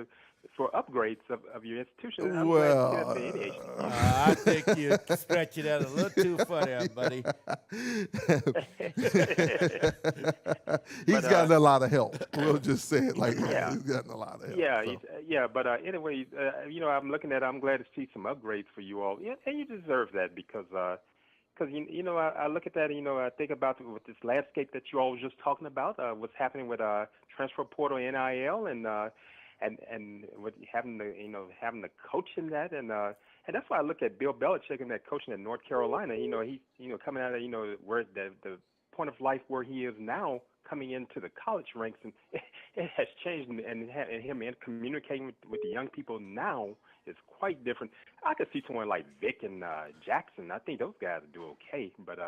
D: for upgrades of your institution. I'm glad to see that the NAHC.
A: I think you're stretching that a little too far there, buddy.
C: He's gotten a lot of help. We'll just say it like that.
D: Yeah.
C: He's gotten a lot of help.
D: Yeah,
C: so.
D: but anyway, I'm glad to see some upgrades for you all. Yeah, and you deserve that because I look at that, I think about with this landscape that you all were just talking about, what's happening with transfer portal, NIL, and with having the coach in that, and that's why I look at Bill Belichick and that coaching at North Carolina. He's coming out of where the point of life where he is now, coming into the college ranks, and it has changed, and him communicating with the young people now is quite different. I could see someone like Vic and Jackson. I think those guys do okay, but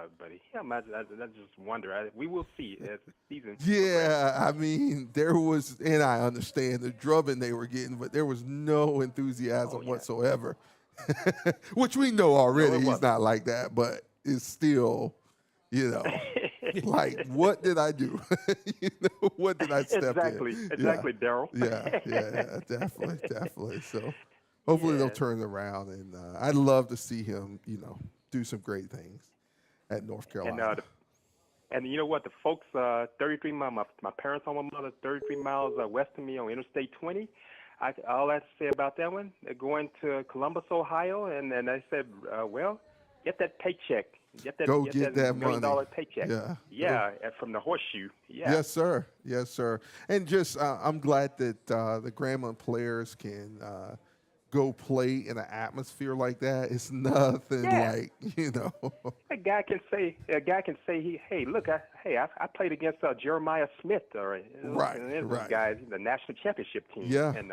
D: him, I just wonder. We will see as the season.
C: Yeah, I mean, there was, and I understand the drubbing they were getting, but there was no enthusiasm whatsoever, which we know already. He's
D: wasn't.
C: not like that, but it's still, like, what did I do? What did I step in?
D: Exactly, Daryl.
C: Yeah, definitely. So hopefully they'll turn it around, and I'd love to see him, do some great things at North Carolina.
D: And you know what? The folks, 33 miles, my parents' alma mater, 33 miles west of me on Interstate 20. All I have to say about that one, they're going to Columbus, Ohio, and I said, well, get that paycheck. Get that
C: that
D: $1
C: money.
D: million paycheck.
C: Yeah.
D: From the horseshoe. Yeah.
C: Yes, sir. And just, I'm glad that the Grambling players can go play in an atmosphere like that. It's nothing like,
D: A guy can say, hey, look, I played against Jeremiah Smith, or those guys, the national championship team.
C: Yeah,
D: And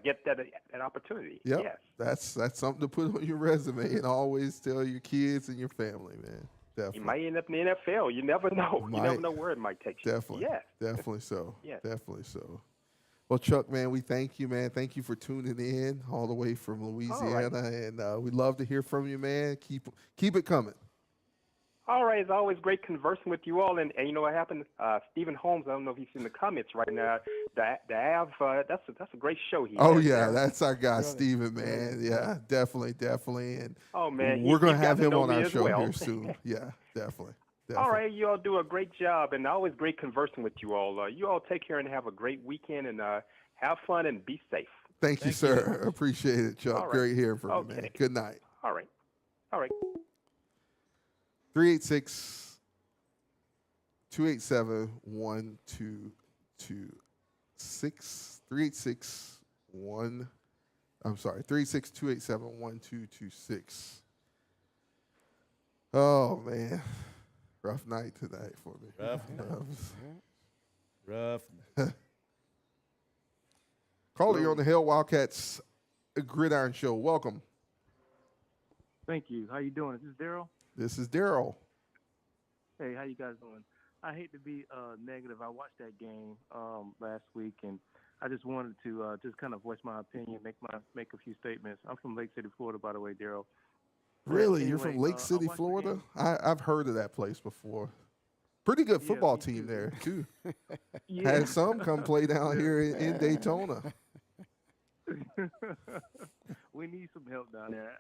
D: get that opportunity.
C: Yep.
D: Yes.
C: That's something to put on your resume and always tell your kids and your family, man. Definitely.
D: You might end up in the NFL. You never know.
C: Might.
D: You never know where it might take you.
C: Definitely.
D: Yes.
C: Definitely so.
D: Yes.
C: Definitely so. Well, Chuck, man, we thank you, man. Thank you for tuning in all the way from Louisiana, and we'd love to hear from you, man. Keep it coming.
D: All right, it's always great conversing with you all. And you know what happened? Stephen Holmes, I don't know if you've seen the comments right now. The Av, that's a great show.
C: That's our guy, Stephen, man. Yeah, definitely. And
D: man,
C: we're gonna
D: he's got
C: have
D: to
C: him
D: know
C: on
D: me
C: our
D: as
C: show
D: well.
C: here soon. Yeah, definitely.
D: All right, you all do a great job, and always great conversing with you all. You all take care and have a great weekend, and have fun and be safe.
C: Thank you, sir. Appreciate it, Chuck.
D: All right.
C: Great hearing from you, man. Good night.
D: All right.
C: 386-287-1226. 386-287-1226. Oh, man. Rough night tonight for me.
A: Rough.
C: Caller, you're on the Hell Wildcats Gridiron Show. Welcome.
E: Thank you. How you doing? Is this Daryl?
C: This is Daryl.
E: Hey, how you guys doing? I hate to be negative. I watched that game last week, and I just wanted to just kind of voice my opinion, make a few statements. I'm from Lake City, Florida, by the way, Daryl.
C: Really?
E: Anyway,
C: You're from Lake City, Florida?
E: Game.
C: I've heard of that place before. Pretty good football team there, too. Had some come play down here in Daytona.
E: We need some help down there.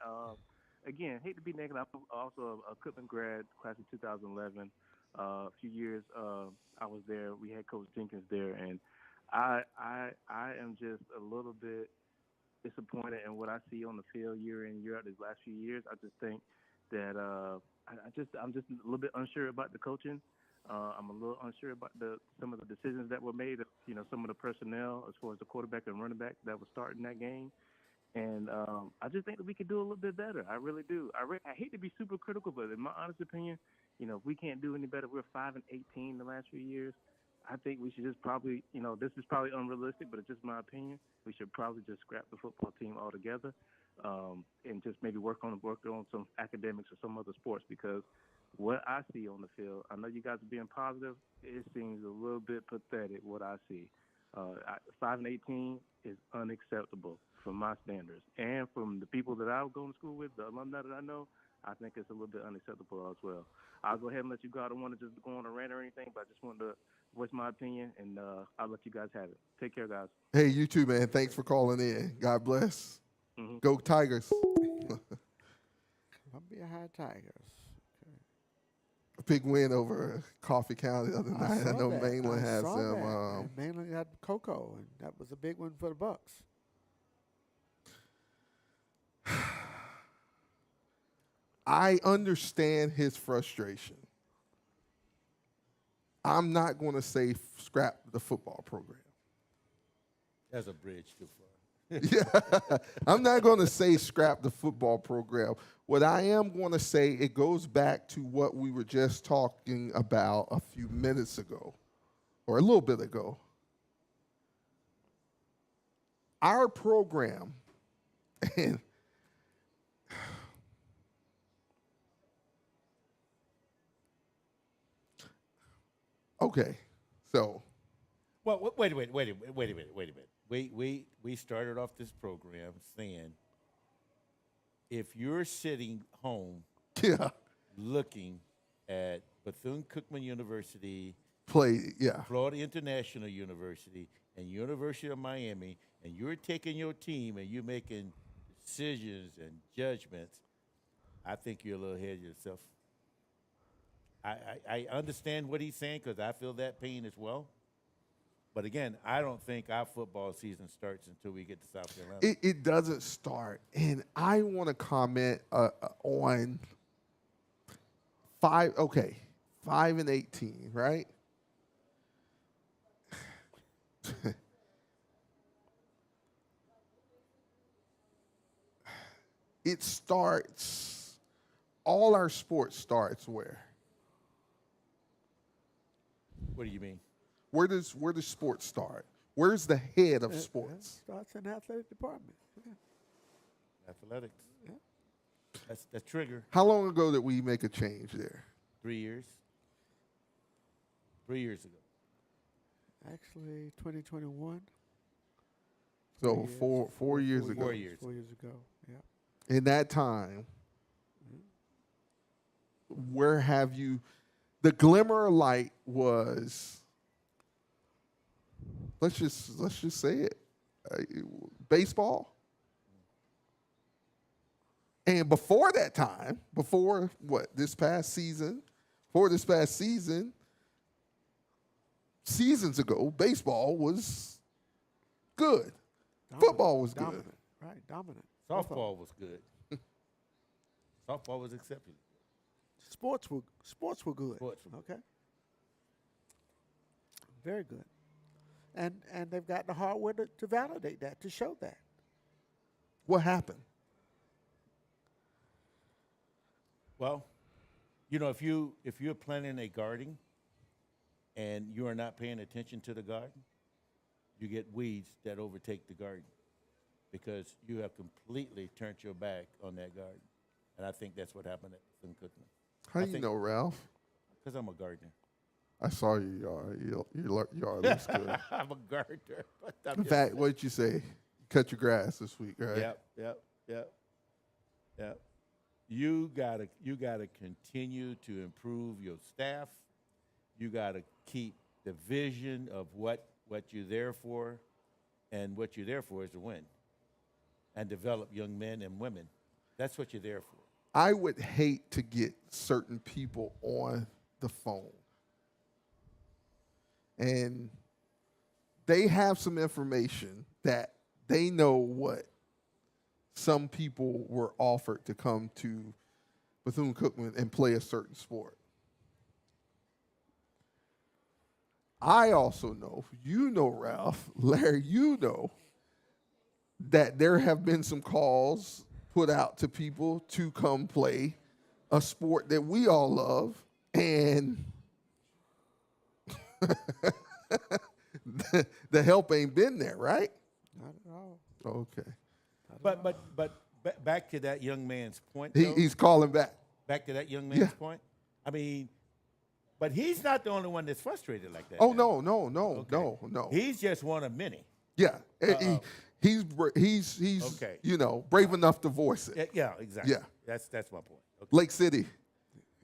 E: Again, hate to be negative. I'm also a Cookman grad, class of 2011. A few years I was there. We had Coach Jenkins there, and I am just a little bit disappointed in what I see on the field year in, year out these last few years. I just think that I'm just a little bit unsure about the coaching. I'm a little unsure about some of the decisions that were made. Some of the personnel as far as the quarterback and running back that was starting that game. And I just think that we could do a little bit better. I really do. I hate to be super critical, but in my honest opinion, if we can't do any better, we're 5-18 the last few years. I think we should just probably, this is probably unrealistic, but it's just my opinion. We should probably just scrap the football team altogether, and just maybe work on some academics or some other sports, because what I see on the field, I know you guys are being positive. It seems a little bit pathetic what I see. 5-18 is unacceptable from my standards, and from the people that I've gone to school with, the alumni that I know. I think it's a little bit unacceptable as well. I'll go ahead and let you go. I don't want to just go on a rant or anything, but I just wanted to voice my opinion, and I'll let you guys have it. Take care, guys.
C: Hey, you too, man. Thanks for calling in. God bless.
E: Mm-hmm.
C: Go Tigers.
B: Columbia High Tigers.
C: A big win over Coffee County the other night. I know
B: that.
C: Mainland
B: I
C: has
B: saw
C: them.
B: that. And Mainland got Coco, and that was a big one for the Bucks.
C: I understand his frustration. I'm not going to say scrap the football program.
A: That's a bridge too far.
C: Yeah, I'm not going to say scrap the football program. What I am going to say, it goes back to what we were just talking about a few minutes ago, or a little bit ago. Our program, and okay, so
A: Well, wait a minute. We started off this program saying, if you're sitting home
C: yeah,
A: looking at Bethune-Cookman University,
C: yeah.
A: Florida International University, and University of Miami, and you're taking your team and you're making decisions and judgments, I think you're a little ahead of yourself. I understand what he's saying, because I feel that pain as well. But again, I don't think our football season starts until we get to South Carolina.
C: It doesn't start. And I want to comment on 5-18, right? It starts, all our sports starts where?
A: What do you mean?
C: Where does sports start? Where's the head of sports?
B: Starts in the athletic department. Yeah.
A: Athletics. Yeah. That's the trigger.
C: How long ago did we make a change there?
A: 3 years. 3 years ago.
B: Actually, 2021.
C: So 4 years ago.
A: 4 years.
B: 4 years ago. Yeah.
C: In that time, where have you? The glimmer of light was. Let's just say it. Baseball. And before that time, this past season, seasons ago, baseball was good. Football was
B: dominant.
C: good.
B: Right, dominant.
A: Softball was good. Softball was accepted.
B: Sports were good.
A: Sports were good.
B: Okay. Very good. And they've got the hardware to validate that, to show that.
C: What happened?
A: Well, if you're planting a garden and you are not paying attention to the garden, you get weeds that overtake the garden, because you have completely turned your back on that garden. And I think that's what happened at Cookman.
C: How do you know, Ralph?
A: Because I'm a gardener.
C: I saw your yard. Your yard looks good.
A: I'm a gardener.
C: In fact, what did you say? You cut your grass this week, right?
A: Yep. You gotta continue to improve your staff. You gotta keep the vision of what you're there for, and what you're there for is to win and develop young men and women. That's what you're there for.
C: I would hate to get certain people on the phone and they have some information that they know what some people were offered to come to Bethune-Cookman and play a certain sport. I also know, Ralph, Larry, that there have been some calls put out to people to come play a sport that we all love, and the help ain't been there, right?
B: Not at all.
C: Okay.
A: But back to that young man's point,
C: He's calling back.
A: back to that young man's
C: Yeah.
A: point. I mean, but he's not the only one that's frustrated like that.
C: Oh,
A: now.
C: no.
A: He's just one of many.
C: Yeah. He's
A: Okay.
C: brave enough to voice it.
A: Yeah, exactly.
C: Yeah.
A: That's my point. Okay.
C: Lake City,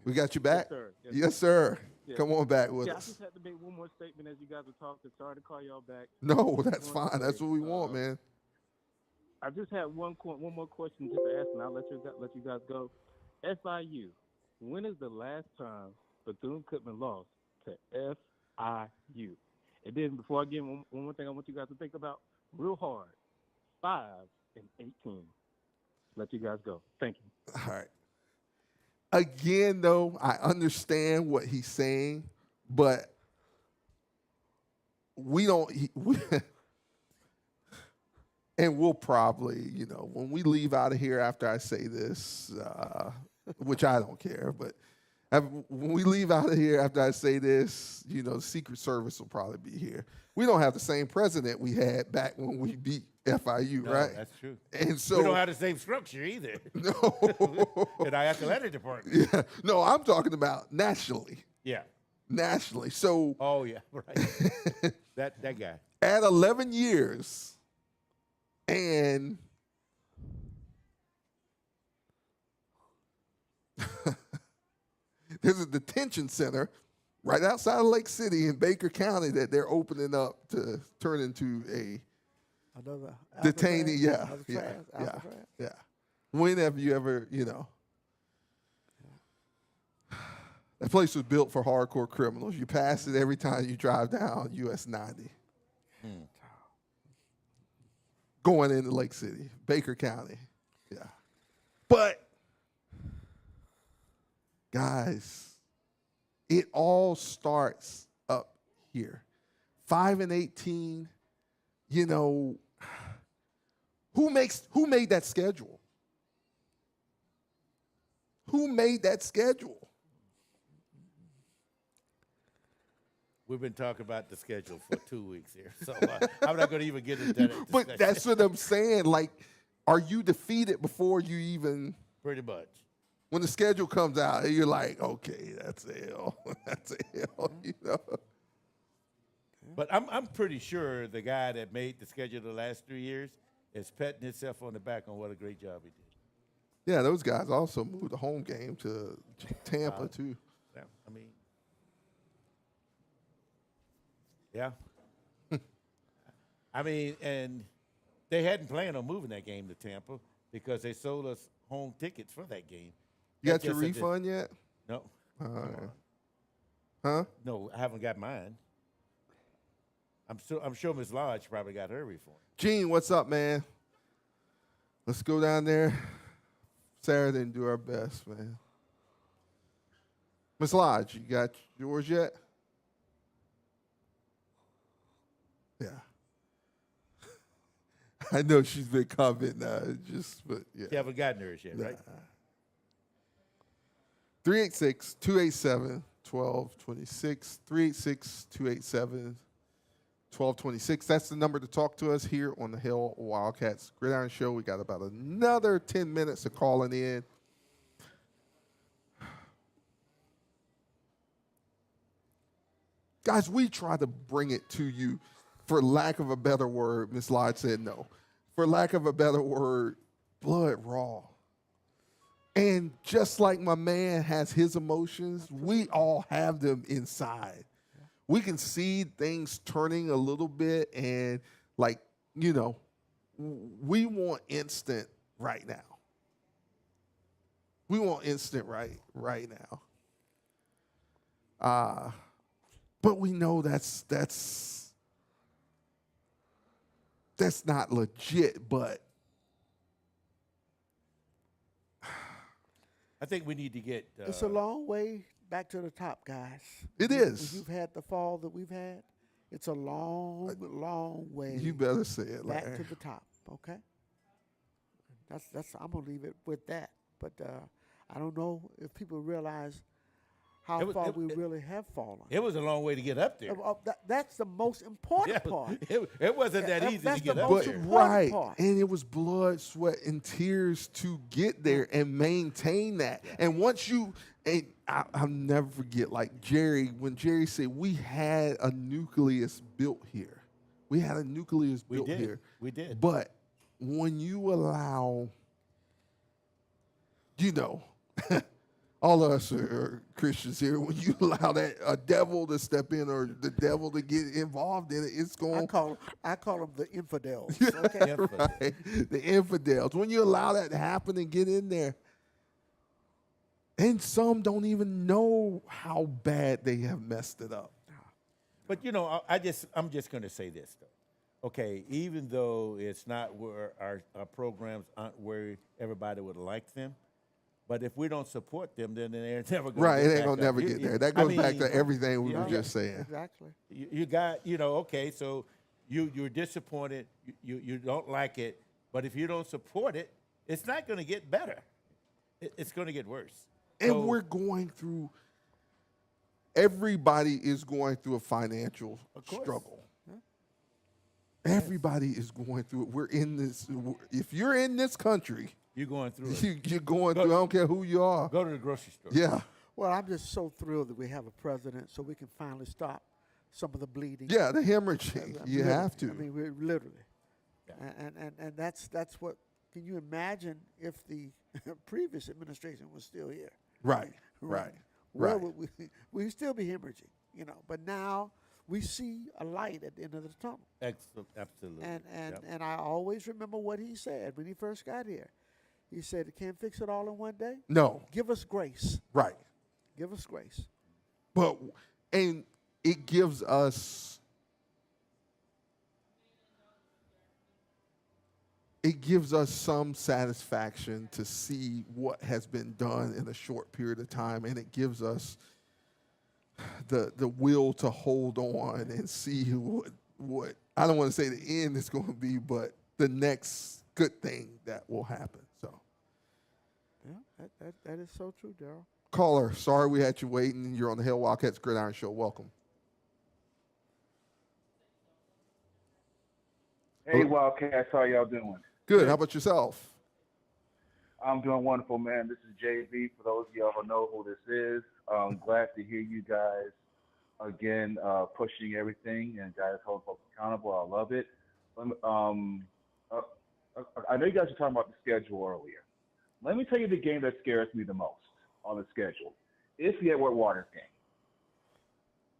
C: we got you back?
E: sir.
C: Yes, sir.
E: Yeah.
C: Come on back with
E: Yeah, I
C: us.
E: just had to make one more statement as you guys were talking. Sorry to call y'all back.
C: No, that's
E: One
C: fine. That's
E: thing,
C: what we want, man.
E: I just had one more question just to ask, and I'll let you guys go. FIU, when is the last time Bethune-Cookman lost to FIU? And then before I get one more thing I want you guys to think about real hard, 5-18. Let you guys go. Thank you.
C: All right. Again, though, I understand what he's saying, but we don't. And we'll probably, when we leave out of here after I say this, which I don't care, but when we leave out of here after I say this, the Secret Service will probably be here. We don't have the same president we had back when we beat FIU,
A: No,
C: right?
A: that's true.
C: And so
A: We don't have the same structure either
C: no,
A: in our athletic department.
C: yeah, no, I'm talking about nationally.
A: Yeah.
C: Nationally. So
A: Oh yeah. Right. that guy.
C: at 11 years, and there's a detention center right outside of Lake City in Baker County that they're opening up to turn into a
B: Another
C: detainee. Yeah,
B: Alcatraz,
C: yeah.
B: Alcatraz.
C: Yeah. When have you ever, that place was built for hardcore criminals. You pass it every time you drive down US 90. Going into Lake City, Baker County. Yeah. But, guys, it all starts up here. 5-18, who made that schedule? Who made that schedule?
A: We've been talking about the schedule for 2 weeks here, so I'm not going to even get into that.
C: But that's what I'm saying. Like, are you defeated before you even?
A: Pretty much.
C: When the schedule comes out, you're like, okay, that's a L. That's a L,
A: But I'm pretty sure the guy that made the schedule the last 3 years is patting himself on the back on what a great job he did.
C: Yeah, those guys also moved the home game to Tampa, too.
A: Yeah, yeah. And they hadn't planned on moving that game to Tampa because they sold us home tickets for that game.
C: You
A: That's
C: got your
A: just a
C: refund yet?
A: No.
C: Huh?
A: No, I haven't got mine. I'm sure Miss Lodge probably got her refund.
C: Gene, what's up, man? Let's go down there Saturday and do our best, man. Miss Lodge, you got yours yet? Yeah. I know she's been commenting, but yeah.
A: You haven't gotten hers yet, right?
C: 386-287-1226. 386-287-1226. That's the number to talk to us here on the Hell Wildcats Gridiron Show. We got about another 10 minutes of calling in. Guys, we try to bring it to you. For lack of a better word, Miss Lodge said no. For lack of a better word, blood raw. And just like my man has his emotions, we all have them inside. We can see things turning a little bit and we want instant right now. We want instant right now. But we know that's not legit, but
A: I think we need to get.
B: It's a long way back to the top, guys.
C: It
B: When
C: is.
B: you've had the fall that we've had, it's a long, long way
C: You better say it,
B: back
C: Larry.
B: to the top. Okay, that's. I'm gonna leave it with that. But I don't know if people realize how far we really have fallen.
A: It was a long way to get up there.
B: That's the most important part.
A: It wasn't that easy to
B: That's
A: get
B: the
A: up
B: most
A: there.
B: important
C: Right.
B: part.
C: And it was blood, sweat, and tears to get there and maintain that. And once you, and I'll never forget, like Jerry, when Jerry said, we had a nucleus built here. We had a nucleus built here.
A: We did.
C: But when you allow, you know, all of us are Christians here. When you allow that a devil to step in or the devil to get involved in it, it's going.
B: I call them the infidels. Okay.
C: Right. The infidels. When you allow that to happen and get in there, and some don't even know how bad they have messed it up.
A: But you know, I'm just going to say this though. Okay, even though it's not where our programs aren't where everybody would like them, but if we don't support them, then they're never going to
C: Right,
A: get
C: it ain't
A: back
C: gonna
A: up.
C: never get there. That goes back to everything we
A: yeah.
C: were just saying.
B: Exactly.
A: You got, you know, okay, so you're disappointed, you don't like it, but if you don't support it, it's not going to get better. It's going to get worse.
C: And
A: So-
C: we're going through. Everybody is going through a financial struggle. Everybody is going through it. We're in this. If you're in this country,
A: You're going through it.
C: you're going through. I don't care who you are.
A: Go to the grocery store.
C: Yeah.
B: Well, I'm just so thrilled that we have a president so we can finally stop some of the bleeding.
C: Yeah, the hemorrhaging. You
B: Literally.
C: have to.
B: I mean, we're literally. And that's what. Can you imagine if the previous administration was still here?
C: Right. Right.
B: Where
C: Right.
B: would we'd still be hemorrhaging, you know. But now we see a light at the end of the tunnel.
A: Absolutely.
B: And I always remember what he said when he first got here. He said, "You can't fix it all in one day.
C: No.
B: Give us grace.
C: Right.
B: Give us grace."
C: But and it gives us some satisfaction to see what has been done in a short period of time, and it gives us the will to hold on and see what I don't want to say the end is going to be, but the next good thing that will happen. So,
B: Yeah, that is so true, Daryl.
C: caller, sorry we had you waiting. You're on the Wildcats Gridiron Show. Welcome.
F: Hey, Wildcats, how y'all doing?
C: Good. How about yourself?
F: I'm doing wonderful, man. This is JB. For those of y'all who know who this is, I'm glad to hear you guys again pushing everything and guys holding folks accountable. I love it. I know you guys were talking about the schedule earlier. Let me tell you the game that scares me the most on the schedule. It's the Edward Waters game.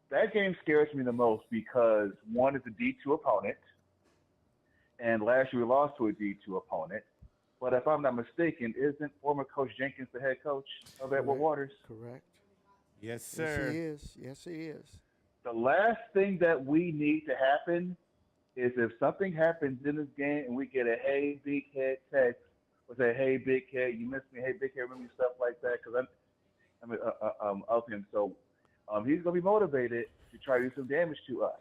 F: That game scares me the most because one is a D2 opponent, and last year we lost to a D2 opponent. But if I'm not mistaken, isn't former Coach Jenkins the head coach of Edward Waters?
B: Correct.
A: Yes,
B: Yes,
A: sir.
B: he is. Yes, he is.
F: The last thing that we need to happen is if something happens in this game and we get a "Hey, big head" text, or say, "Hey, big head, you missed me. Hey, big head, remember me," stuff like that. Because I'm of him, so he's gonna be motivated to try to do some damage to us.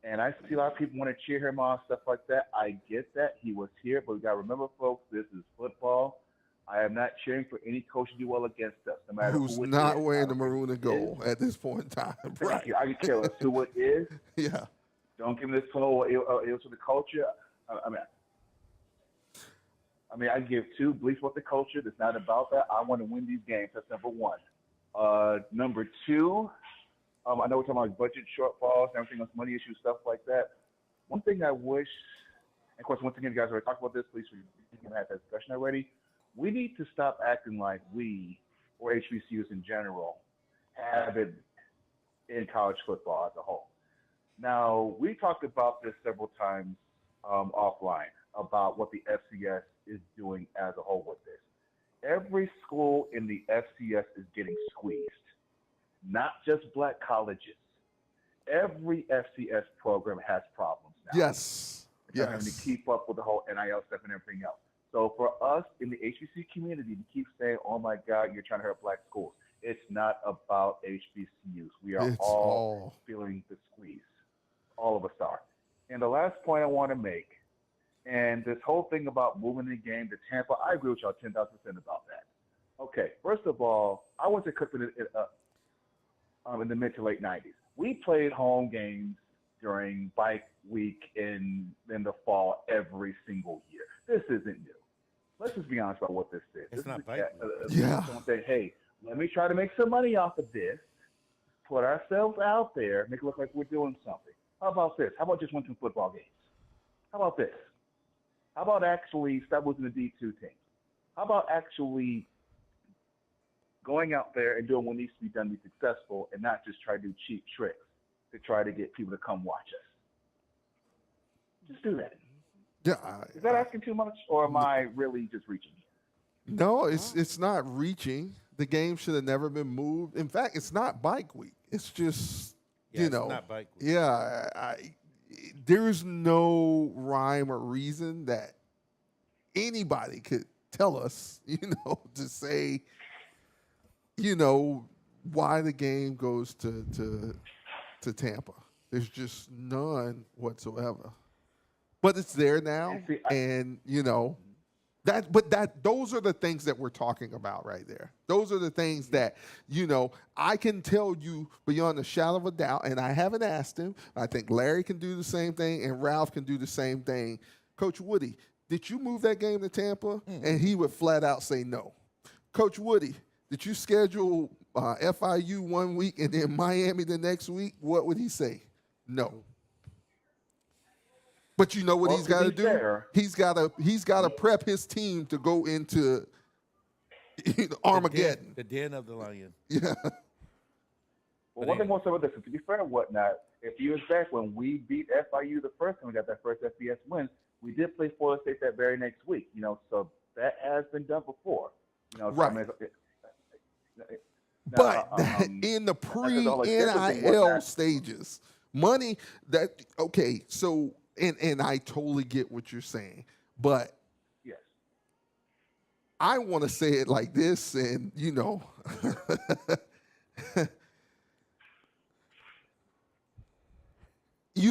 F: And I see a lot of people want to cheer him on, stuff like that. I get that. He was here, but we got to remember, folks, this is football. I am not cheering for any coach to do well against us, no matter
C: Who's
F: who it
C: not
F: is.
C: wearing the maroon and gold at this point in time.
F: Thank
C: Right.
F: you. I can tell us who it is.
C: Yeah.
F: Don't give me this whole ills to the culture. I mean, I give two beliefs with the culture. It's not about that. I want to win these games. That's number one. Number two, I know we're talking about budget shortfalls and everything else, money issues, stuff like that. One thing I wish, and of course, once again, you guys already talked about this. Please, we can have that discussion already. We need to stop acting like we, or HBCUs in general, have it in college football as a whole. Now, we talked about this several times offline about what the FCS is doing as a whole with this. Every school in the FCS is getting squeezed, not just black colleges. Every FCS program has problems now.
C: Yes.
F: Having to
C: Yes.
F: keep up with the whole NIL stuff and everything else. So for us in the HBC community to keep saying, "Oh my God, you're trying to hurt black schools," it's not about HBCUs. We are
C: It's
F: all
C: all
F: feeling the squeeze. All of us are. And the last point I want to make, and this whole thing about moving the game to Tampa, I agree with y'all 10,000% about that. Okay, first of all, I went to Clifton in the mid to late 90s. We played home games during bike week in the fall every single year. This isn't new. Let's just be honest about what this is.
A: It's
F: This
A: not
F: is
A: bike
C: Yeah.
F: someone say, "Hey, let me try to make some money off of this, put ourselves out there, make it look like we're doing something. How about this? How about just winning some football games? How about this? How about actually stop losing the D2 team? How about actually going out there and doing what needs to be done to be successful and not just try to do cheap tricks to try to get people to come watch us? Just do that.
C: Yeah.
F: Is that asking too much, or am I really just reaching?
C: No, it's not reaching. The game should have never been moved. In fact, it's not bike week. It's just
A: Yeah,
C: you
A: it's
C: know,
A: not bike week.
C: yeah. There's no rhyme or reason that anybody could tell us, to say, why the game goes to Tampa. There's just none whatsoever. But it's there now,
F: See,
C: and those are the things that we're talking about right there. Those are the things that I can tell you beyond a shadow of a doubt, and I haven't asked him. I think Larry can do the same thing, and Ralph can do the same thing. Coach Woody, did you move that game to Tampa? And he would flat out say no. Coach Woody, did you schedule FIU one week and then Miami the next week? What would he say? No. But you know what he's got to do?
F: Fair,
C: He's got to prep his team to go into Armageddon.
A: The den of the lion.
C: Yeah.
F: Well, one thing more so with this, to be fair and whatnot, a few years back when we beat FIU the first time we got that first FBS win, we did play Florida State that very next week. So that has been done before.
C: Right. But in the pre-NIL stages, money so and I totally get what you're saying, but
F: yes,
C: I want to say it like this, and you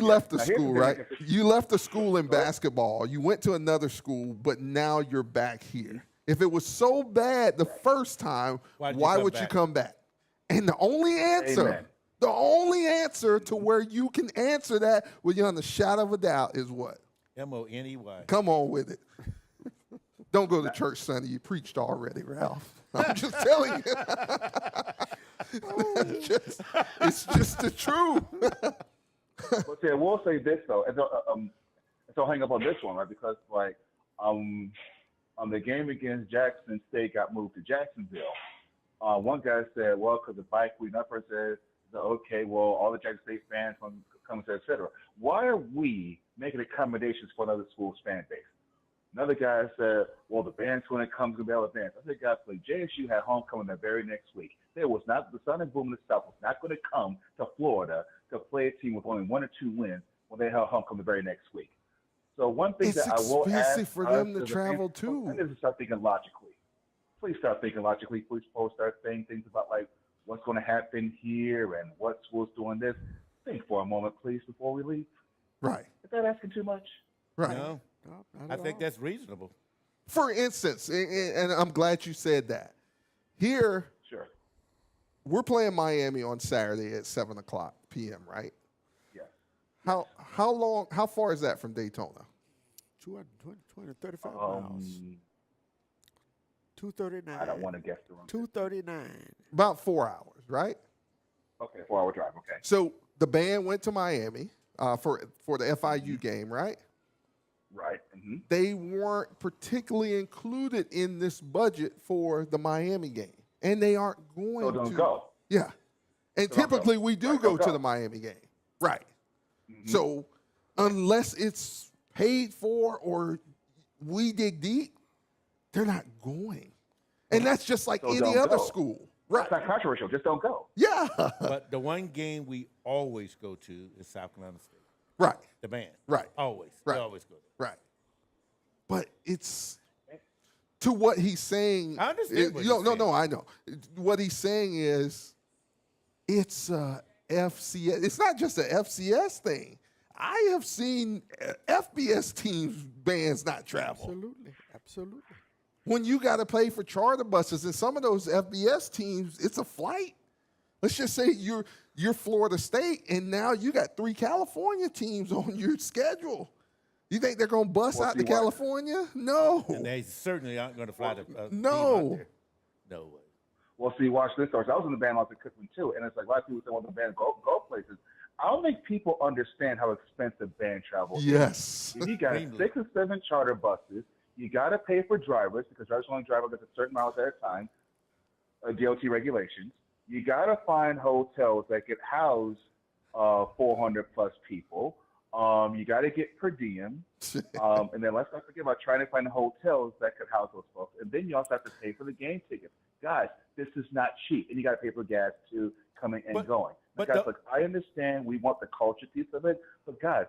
C: left the school, right? You left the school in basketball. You went to another school, but now you're back here. If it was so bad the first time, why would you come back? And the only answer to where you can answer that beyond the shadow of a doubt is what?
A: Money.
C: Come on with it. Don't go to church Sunday. You preached already, Ralph. I'm just telling you. It's just the truth.
F: But see, I will say this though, and so I'll hang up on this one, right? Because the game against Jackson State got moved to Jacksonville. One guy said, well, because the bike week, another person said, okay, well, all the Jackson State fans come and say, et cetera. Why are we making accommodations for another school's fan base? Another guy said, well, the band's when it comes to Bell Advance. I said, guys, play. JSU had homecoming the very next week. There was not, the Sun and Boom in the South was not going to come to Florida to play a team with only 1 or 2 wins when they had homecoming the very next week. So one thing
C: it's
F: that I will ask
C: expensive for them to travel too.
F: I need to start thinking logically. Please start thinking logically. Please start saying things about like what's going to happen here and what school's doing this. Think for a moment, please, before we leave.
C: Right.
F: Is that asking too much?
C: Right.
A: No, I think that's reasonable.
C: For instance, and I'm glad you said that. Here,
F: Sure.
C: we're playing Miami on Saturday at 7:00 p.m., right?
F: Yeah.
C: How far is that from Daytona?
B: 220, 35 miles. 239.
F: I don't want to guess the wrong.
B: 239.
C: About 4 hours, right?
F: Okay, 4-hour drive. Okay.
C: So the band went to Miami for the FIU game, right?
F: Right. Mm-hmm.
C: They weren't particularly included in this budget for the Miami game, and they aren't going
F: So don't
C: to.
F: go.
C: Yeah, and
F: So don't
C: typically
F: go.
C: we do
F: Right,
C: go
F: don't
C: to
F: go.
C: the Miami game, right?
F: Mm-hmm.
C: So unless it's paid for or we dig deep, they're not going, and that's just like
F: So
C: any
F: don't
C: other
F: go.
C: school, right?
F: That's not controversial. Just don't go.
C: Yeah,
A: But the one game we always go to is South Carolina State.
C: right,
A: The band.
C: Right.
A: Always.
C: Right.
A: We always go there.
C: right. But it's to what he's saying.
A: I understand what he's
C: no,
A: saying.
C: I know. What he's saying is it's a FCS. It's not just a FCS thing. I have seen FBS teams bands not travel.
B: Absolutely.
C: When you got to pay for charter buses, and some of those FBS teams, it's a flight. Let's just say you're Florida State, and now you got 3 California teams on your schedule. You think they're going to bust out to California? No.
A: And they certainly aren't going to fly the team out
C: No.
A: there. No way.
F: Well, see, watch this. I was in the band out at Cookman too, and it's like a lot of people say, "Well, the band go places." I don't think people understand how expensive band travel is.
C: Yes.
F: You got 6 or 7 charter buses. You got to pay for drivers because drivers only drive a certain miles at a time. DOT regulations. You got to find hotels that could house 400 plus people. You got to get per diem, and then let's not forget about trying to find hotels that could house those folks. And then you also have to pay for the game tickets. Guys, this is not cheap, and you got to pay for gas too, coming and going.
A: But
F: guys, look, I understand we want the culture piece of it, but guys,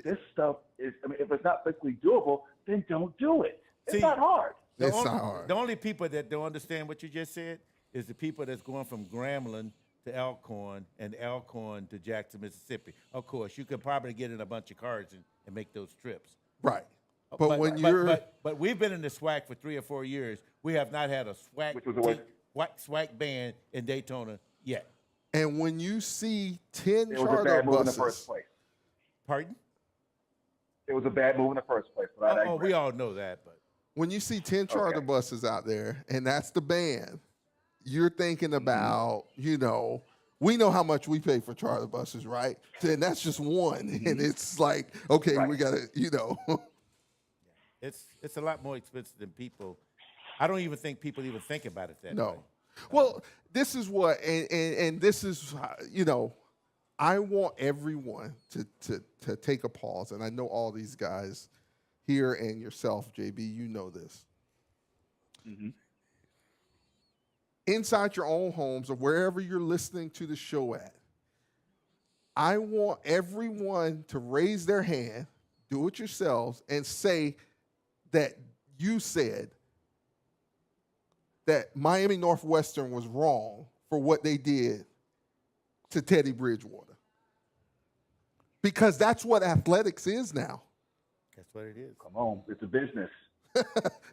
F: this stuff is. I mean, if it's not physically doable, then don't do it. It's not hard.
C: It's not hard.
A: The only people that don't understand what you just said is the people that's going from Grambling to Elkhorn and Elkhorn to Jackson, Mississippi. Of course, you could probably get in a bunch of cars and make those trips.
C: Right. But when you're
A: but we've been in the SWAC for 3 or 4 years. We have not had a SWAC band in Daytona yet.
C: and when you see 10
F: It was a
C: charter
F: bad move in the
C: buses,
F: first place.
A: Pardon?
F: It was a bad move in the first place. But I agree.
A: We all know that, but
C: when you see 10 charter buses out there and that's the band, you're thinking about, we know how much we pay for charter buses, right? And that's just one. And it's like, okay, we got to,
A: it's a lot more expensive than people. I don't even think people even think about it that way.
C: No. Well, this is what, and this is, I want everyone to take a pause. And I know all these guys here and yourself, JB, you know this.
F: Mm-hmm.
C: Inside your own homes or wherever you're listening to the show at, I want everyone to raise their hand, do it yourselves, and say that you said that Miami Northwestern was wrong for what they did to Teddy Bridgewater. Because that's what athletics is now.
A: That's what it is.
F: Come on, it's a business.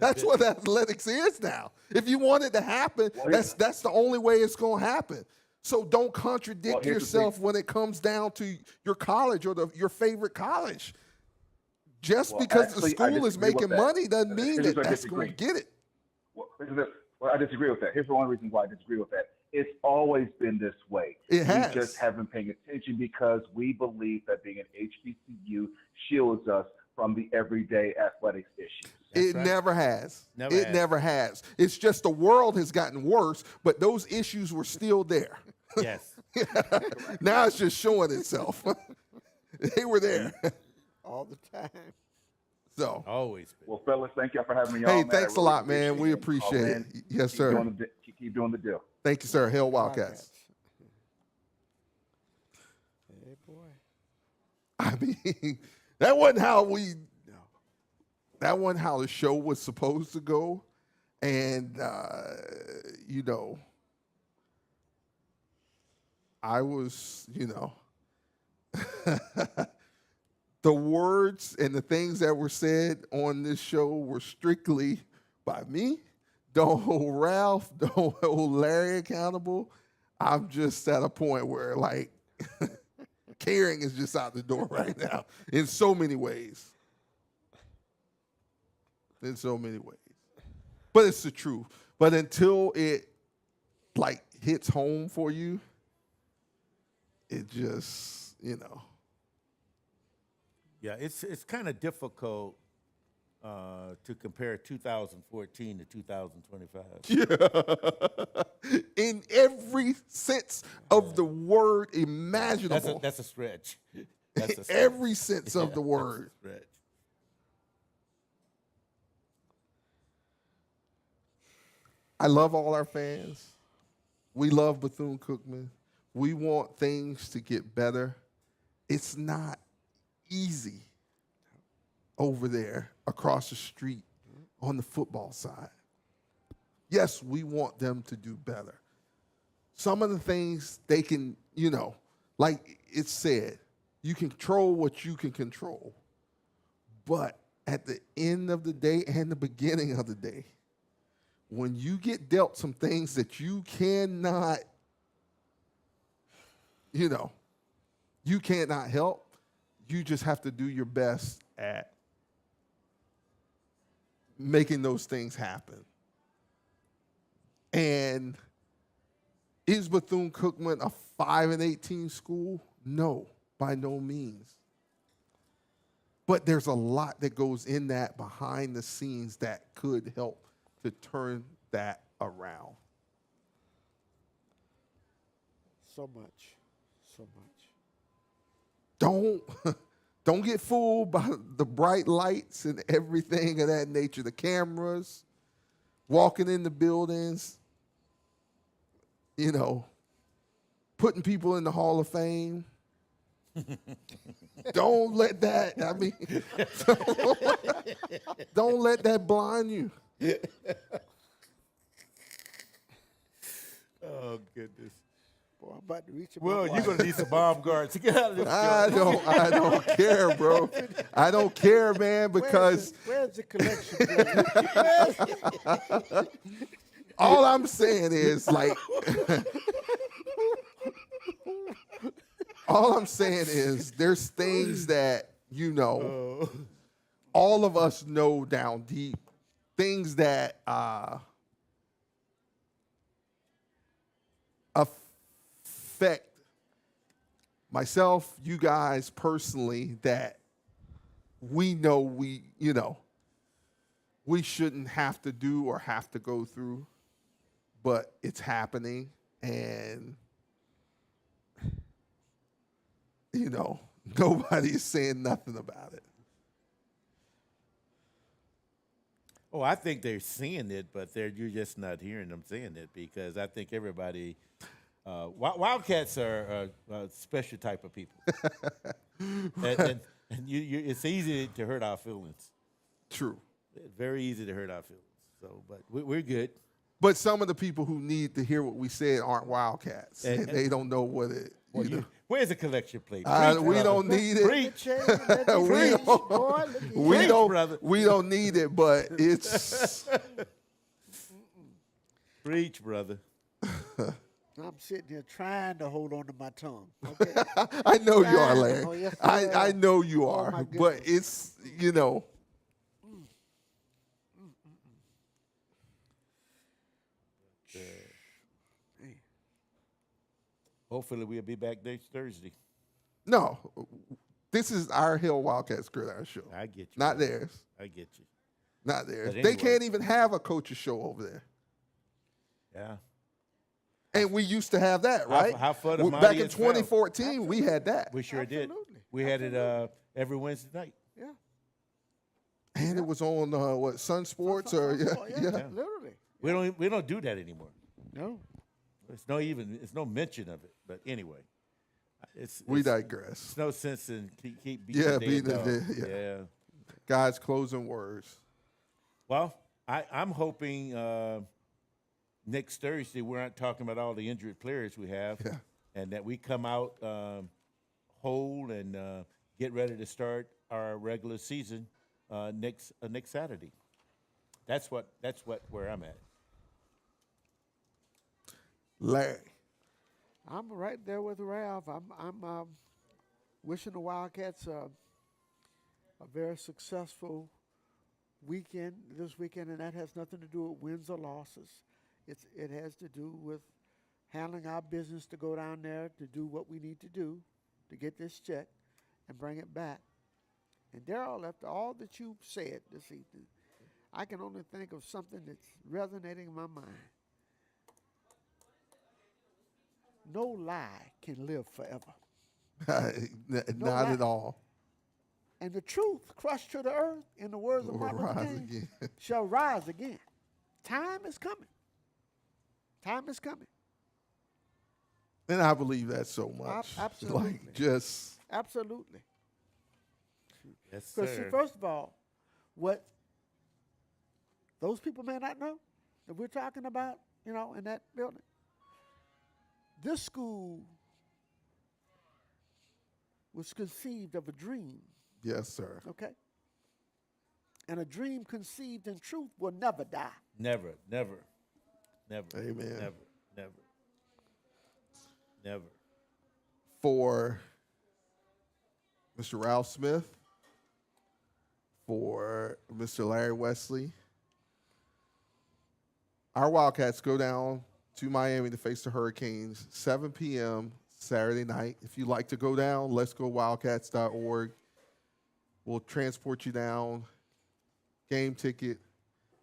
C: That's what athletics is now. If you want it to happen, that's the only way it's going to happen. So don't contradict yourself when it comes down to your college or your favorite college. Just because the school is making money doesn't mean that's going to get it.
F: Well, I disagree with that. Here's one reason why I disagree with that. It's always been this way.
C: It has.
F: We just haven't been paying attention because we believe that being an HBCU shields us from the everyday athletics issues.
C: It never has. Never has. It's just the world has gotten worse, but those issues were still there.
A: Yes.
C: Now it's just showing itself. They were there.
B: All the time.
C: So
A: Always been.
F: Well, fellas, thank y'all for having me on.
C: Hey,
F: man.
C: thanks a
F: I really
C: lot, man. We appreciate it. Yes, sir.
F: Keep doing the deal.
C: Thank you, sir. Hail Wildcats.
B: Hey, boy.
C: I mean, that wasn't how the show was supposed to go. And, I was, the words and the things that were said on this show were strictly by me. Don't hold Ralph, don't hold Larry accountable. I'm just at a point where, caring is just out the door right now in so many ways. In so many ways. But it's the truth. But until it, hits home for you, it just,
A: Yeah, it's kind of difficult to compare 2014 to 2025.
C: Yeah. In every sense of the word imaginable.
A: That's a stretch. That's a stretch.
C: Every sense of the word.
A: That's a stretch.
C: I love all our fans. We love Bethune-Cookman. We want things to get better. It's not easy over there across the street on the football side. Yes, we want them to do better. Some of the things they can, like it said, you control what you can control. But at the end of the day and the beginning of the day, when you get dealt some things that you cannot, you cannot help, you just have to do your best at making those things happen. And is Bethune-Cookman a 5-18 school? No, by no means. But there's a lot that goes in that behind the scenes that could help to turn that around.
B: So much.
C: Don't get fooled by the bright lights and everything of that nature, the cameras, walking in the buildings, putting people in the Hall of Fame. Don't let that, don't let that blind you.
A: Oh, goodness.
B: Boy, I'm about to reach in my
A: Well, you're
B: wallet.
A: going to need some bomb guards to get out of this
C: I
A: joint.
C: don't care, bro. I don't care, man, because
B: Where's the collection plate?
C: all I'm saying is all I'm saying is there's things that, all of us know down deep, things that affect myself, you guys personally, that we know we shouldn't have to do or have to go through, but it's happening, and nobody's saying nothing about it.
A: Oh, I think they're seeing it, but you're just not hearing them saying it, because I think everybody, Wildcats are a special type of people, and it's easy to hurt our feelings.
C: True.
A: It's very easy to hurt our feelings. So, but we're good.
C: But some of the people who need to hear what we said aren't Wildcats, and they don't know what it.
A: Where's the collection plate?
C: We
A: brother.
C: don't need it.
A: Preach.
C: We don't need it, but it's.
A: Preach, brother.
B: I'm sitting here trying to hold on to my tongue. Okay?
C: I know you are, Larry.
B: Oh, yes,
C: I know you
B: Oh,
C: are,
B: my
C: but it's
A: Hopefully we'll be back next Thursday.
C: No, this is our Hill Wildcats Gridiron show.
A: I get you.
C: Not
A: brother.
C: theirs.
A: I get you.
C: Not theirs.
A: But
C: They
A: anyway.
C: can't even have a coach's show over there.
A: Yeah.
C: And we used to have that, right?
A: how fun the
C: Back
A: mighty
C: in
A: is found.
C: 2014, we had that.
A: We sure did.
B: Absolutely.
A: We had it every Wednesday night.
B: Yeah.
C: And it was on Sun Sports or
B: Yeah, literally.
A: We don't do that anymore.
B: No.
A: It's no mention of it. But anyway,
C: We digress.
A: It's no sense in keep beating
C: Yeah,
A: the
C: beating
A: dead
C: the
A: dog.
C: dead, yeah.
A: Yeah.
C: Guys, closing words.
A: Well, I'm hoping next Thursday we aren't talking about all the injured players we have, and that we come out whole and get ready to start our regular season next Saturday. That's where I'm at.
C: Larry.
B: I'm right there with Ralph. I'm wishing the Wildcats a very successful weekend this weekend, and that has nothing to do with wins or losses. It has to do with handling our business to go down there to do what we need to do to get this check and bring it back. And Darryl, after all that you've said this evening, I can only think of something that's resonating in my mind. No lie can live forever.
C: Not at all.
B: And the truth, crushed to the earth, in the words of
C: Will
B: Martin Luther
C: rise
B: King,
C: again.
B: shall rise again. Time is coming. Time is coming.
C: And I believe that so much.
B: Absolutely.
C: Like just
B: Absolutely.
A: Yes,
B: Because,
A: sir.
B: first of all, what those people may not know, If we're talking about, in that building, this school was conceived of a dream,
C: Yes, sir.
B: okay? And a dream conceived in truth will never die.
A: Never, never, never.
C: Amen.
A: Never, never, never.
C: For Mr. Ralph Smith, for Mr. Larry Wesley, our Wildcats go down to Miami to face the Hurricanes, 7 p.m. Saturday night. If you'd like to go down, let's go wildcats.org. We'll transport you down, game ticket,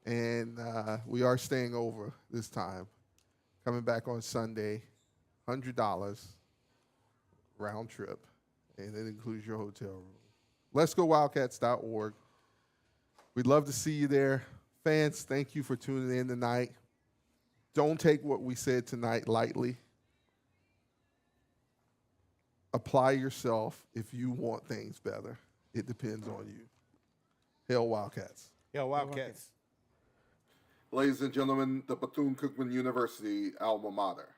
C: and we are staying over this time. Coming back on Sunday, $100 round trip, and it includes your hotel room. Let's go wildcats.org. We'd love to see you there. Fans, thank you for tuning in tonight. Don't take what we said tonight lightly. Apply yourself if you want things better. It depends on you. Hail Wildcats.
A: Yo, Wildcats.
C: Ladies and gentlemen, the Bethune-Cookman University alma mater.